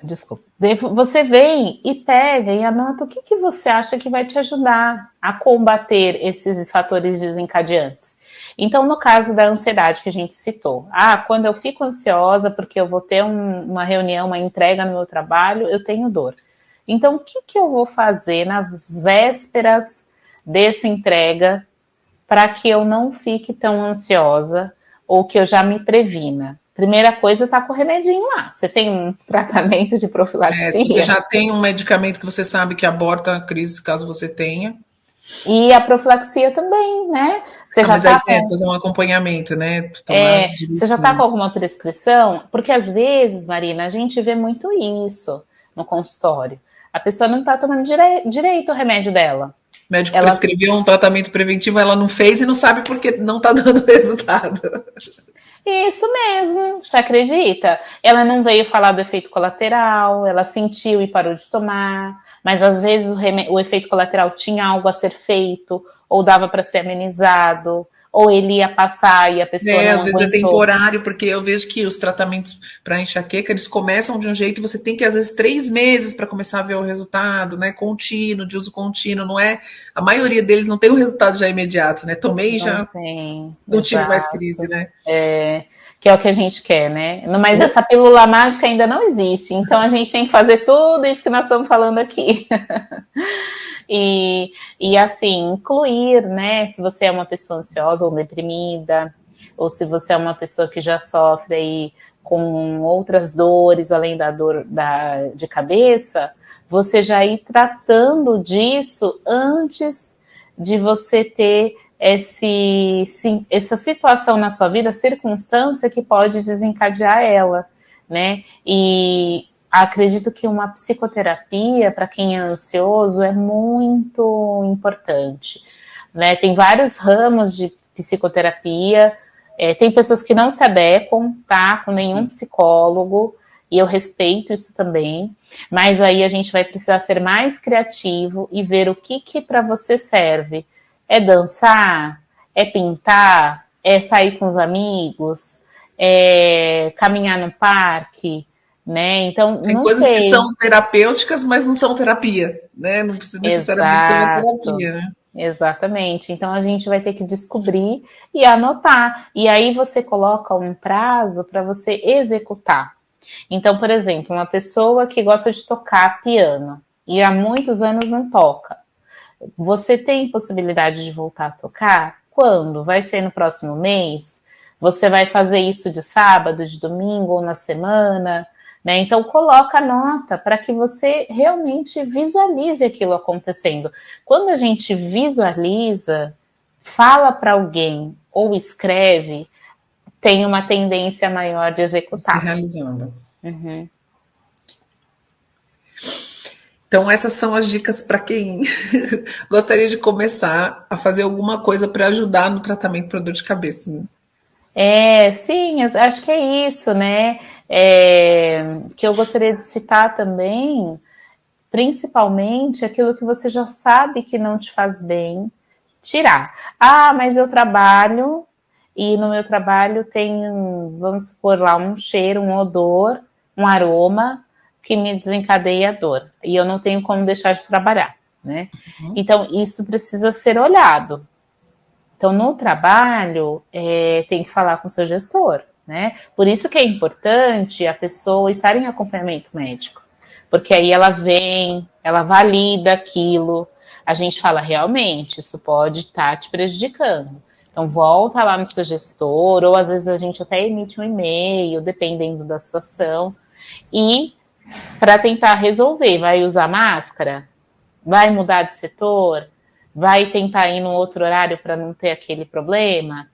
desculpa, você vem e pega e anota o que você acha que vai te ajudar a combater esses fatores desencadeantes. Então, no caso da ansiedade que a gente citou, quando eu fico ansiosa porque eu vou ter uma reunião, uma entrega no meu trabalho, eu tenho dor. Então, o que eu vou fazer nas vésperas dessa entrega para que eu não fique tão ansiosa ou que eu já me previna? Primeira coisa, tá com o remedinho lá. Você tem um tratamento de profilaxia? Se você já tem um medicamento que você sabe que aborta a crise, caso você tenha. E a profilaxia também, né? Você já tá fazer um acompanhamento, né? Você já tá com alguma prescrição? Porque às vezes, Marina, a gente vê muito isso no consultório. A pessoa não tá tomando direito o remédio dela. O médico prescreveu um tratamento preventivo, ela não fez e não sabe porque não tá dando resultado. Isso mesmo, você acredita? Ela não veio falar do efeito colateral, ela sentiu e parou de tomar, mas às vezes o efeito colateral tinha algo a ser feito, ou dava para ser amenizado, ou ele ia passar e a pessoa não Às vezes é aguentou. temporário, porque eu vejo que os tratamentos para enxaqueca, eles começam de um jeito e você tem que, às vezes, 3 meses para começar a ver o resultado, né? Contínuo, de uso contínuo, não é? A maioria deles não tem um resultado já imediato, né? Tomei e Não já tem, não tive mais crise, exato. né? Que é o que a gente quer, né? Mas essa pílula mágica ainda não existe, então a gente tem que fazer tudo isso que nós estamos falando aqui. E assim, incluir, né? Se você é uma pessoa ansiosa ou deprimida, ou se você é uma pessoa que já sofre aí com outras dores, além da dor de cabeça, você já ir tratando disso antes de você ter essa situação na sua vida, circunstância que pode desencadear ela, né? E acredito que uma psicoterapia, para quem é ansioso, é muito importante, né? Tem vários ramos de psicoterapia, tem pessoas que não se adequam, tá? Com nenhum psicólogo, e eu respeito isso também, mas aí a gente vai precisar ser mais criativo e ver o que para você serve. É dançar? É pintar? É sair com os amigos? É caminhar no parque? Né? Então, Tem não coisas que sei. são terapêuticas, mas não são terapia, né? Não precisa necessariamente ser uma Exato. terapia, né? Exatamente. Então a gente vai ter que descobrir e anotar. E aí você coloca um prazo para você executar. Então, por exemplo, uma pessoa que gosta de tocar piano e há muitos anos não toca. Você tem possibilidade de voltar a tocar? Quando? Vai ser no próximo mês? Você vai fazer isso de sábado, de domingo ou na semana? Né? Então, coloca a nota para que você realmente visualize aquilo acontecendo. Quando a gente visualiza, fala para alguém ou escreve, tem uma tendência maior de Se executar. realizando. Uhum. Então, essas são as dicas para quem gostaria de começar a fazer alguma coisa para ajudar no tratamento para dor de cabeça. Né? Sim, acho que é isso, né? Que eu gostaria de citar também, principalmente aquilo que você já sabe que não te faz bem, tirar. Ah, mas eu trabalho e no meu trabalho tem, vamos supor lá, um cheiro, um odor, um aroma que me desencadeia a dor. E eu não tenho como deixar de trabalhar, né? Então, isso precisa ser olhado. Então, no trabalho, tem que falar com o seu gestor, né? Por isso que é importante a pessoa estar em acompanhamento médico. Porque aí ela vem, ela valida aquilo, a gente fala, realmente, isso pode estar te prejudicando. Então, volta lá no seu gestor, ou às vezes a gente até emite um e-mail, dependendo da situação, e para tentar resolver, vai usar máscara? Vai mudar de setor? Vai tentar ir num outro horário para não ter aquele problema?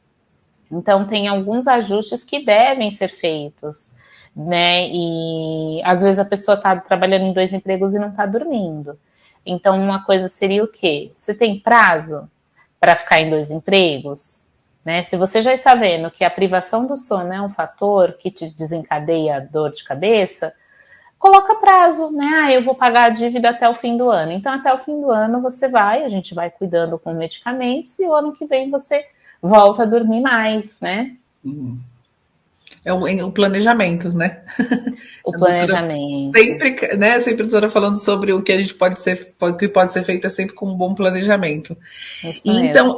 Então, tem alguns ajustes que devem ser feitos, né? E às vezes a pessoa está trabalhando em 2 empregos e não está dormindo. Então, uma coisa seria o quê? Você tem prazo para ficar em 2 empregos? Né? Se você já está vendo que a privação do sono é um fator que te desencadeia a dor de cabeça, coloca prazo, né? Ah, eu vou pagar a dívida até o fim do ano. Então, até o fim do ano você vai, a gente vai cuidando com medicamentos e o ano que vem você volta a dormir mais, né? É o planejamento, né? O A doutora planejamento. sempre, né? Sempre a doutora falando sobre o que a gente o que pode ser feito é sempre com um bom planejamento. Isso E mesmo. então,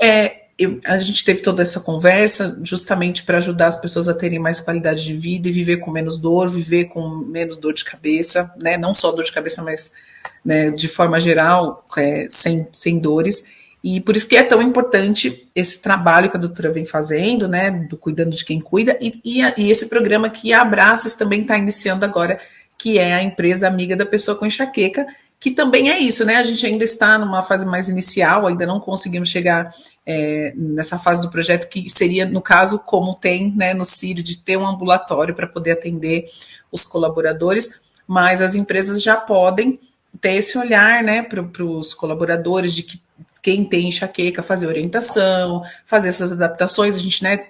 a gente teve toda essa conversa justamente para ajudar as pessoas a terem mais qualidade de vida e viver com menos dor, viver com menos dor de cabeça, né? Não só dor de cabeça, mas né, de forma geral, sem dores. E por isso que é tão importante esse trabalho que a doutora vem fazendo, né, do cuidando de quem cuida, e esse programa que a Abraças também está iniciando agora, que é a empresa amiga da pessoa com enxaqueca, que também é isso, né? A gente ainda está numa fase mais inicial, ainda não conseguimos chegar nessa fase do projeto, que seria, no caso, como tem né, no Círio, de ter um ambulatório para poder atender os colaboradores, mas as empresas já podem ter esse olhar né, para os colaboradores de que quem tem enxaqueca fazer orientação, fazer essas adaptações. A gente né,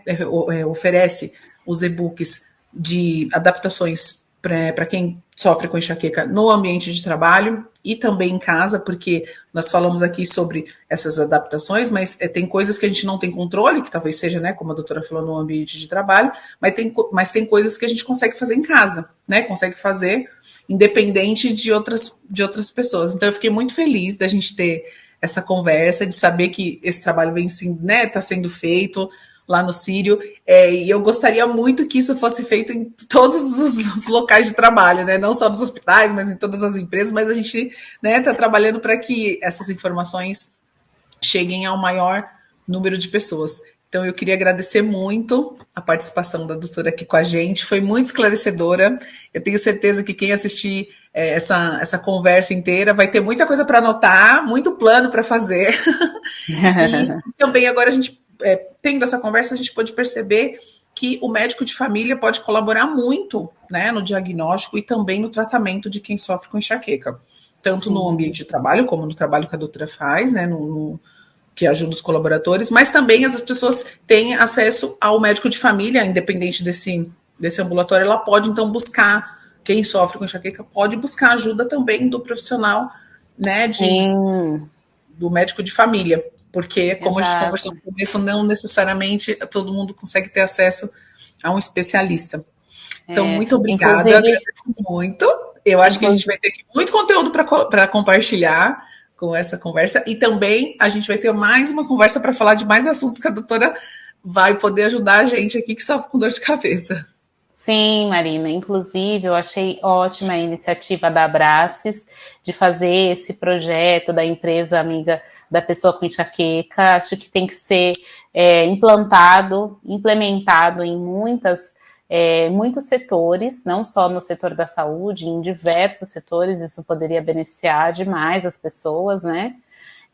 oferece os e-books de adaptações para quem sofre com enxaqueca no ambiente de trabalho e também em casa, porque nós falamos aqui sobre essas adaptações, mas tem coisas que a gente não tem controle, que talvez seja, né, como a doutora falou, no ambiente de trabalho, mas tem coisas que a gente consegue fazer em casa, né, consegue fazer independente de outras pessoas. Então eu fiquei muito feliz da gente ter essa conversa, de saber que esse trabalho vem sim, né, está sendo feito lá no Sírio, e eu gostaria muito que isso fosse feito em todos os locais de trabalho, né? Não só nos hospitais, mas em todas as empresas, mas a gente está, né, trabalhando para que essas informações cheguem ao maior número de pessoas. Então, eu queria agradecer muito a participação da doutora aqui com a gente, foi muito esclarecedora. Eu tenho certeza que quem assistir essa conversa inteira vai ter muita coisa para anotar, muito plano para fazer. E também agora a gente, tendo essa conversa, a gente pode perceber que o médico de família pode colaborar muito, né, no diagnóstico e também no tratamento de quem sofre com enxaqueca. Tanto Sim. no ambiente de trabalho, como no trabalho que a doutora faz, né, que ajuda os colaboradores, mas também as pessoas têm acesso ao médico de família, independente desse ambulatório, ela pode, então, buscar, quem sofre com enxaqueca pode buscar ajuda também do profissional, né, do médico de família, porque, como Exato. A gente conversou no começo, não necessariamente todo mundo consegue ter acesso a um especialista. Então, muito obrigada, eu agradeço muito. Eu acho que a gente vai ter muito conteúdo para compartilhar com essa conversa, e também a gente vai ter mais uma conversa para falar de mais assuntos que a doutora vai poder ajudar a gente aqui que sofre com dor de cabeça. Sim, Marina, inclusive eu achei ótima a iniciativa da Abraces de fazer esse projeto da empresa amiga da pessoa com enxaqueca. Acho que tem que ser implementado em muitos setores, não só no setor da saúde, em diversos setores, isso poderia beneficiar demais as pessoas, né?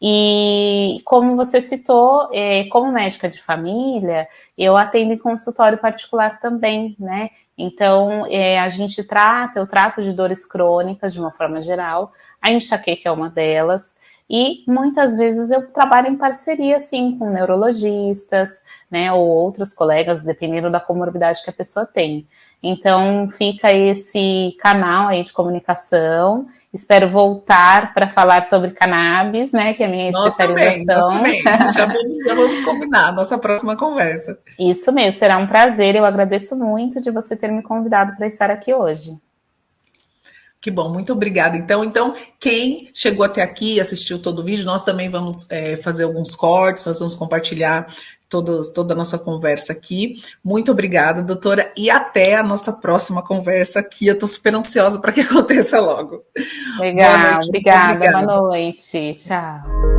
E como você citou, como médica de família, eu atendo em consultório particular também, né? Então, eu trato de dores crônicas de uma forma geral, a enxaqueca é uma delas, e muitas vezes eu trabalho em parceria, sim, com neurologistas, né, ou outros colegas, dependendo da comorbidade que a pessoa tem. Então, fica esse canal aí de comunicação. Espero voltar para falar sobre cannabis, né, que é a minha especialização. Nós também. Já vamos combinar a nossa próxima conversa. Isso mesmo, será um prazer. Eu agradeço muito de você ter me convidado para estar aqui hoje. Que bom, muito obrigada. Então, quem chegou até aqui e assistiu todo o vídeo, nós também vamos fazer alguns cortes, nós vamos compartilhar toda a nossa conversa aqui. Muito obrigada, doutora, e até a nossa próxima conversa aqui. Eu estou super ansiosa para que aconteça logo. Legal, obrigada. Boa noite. Tchau.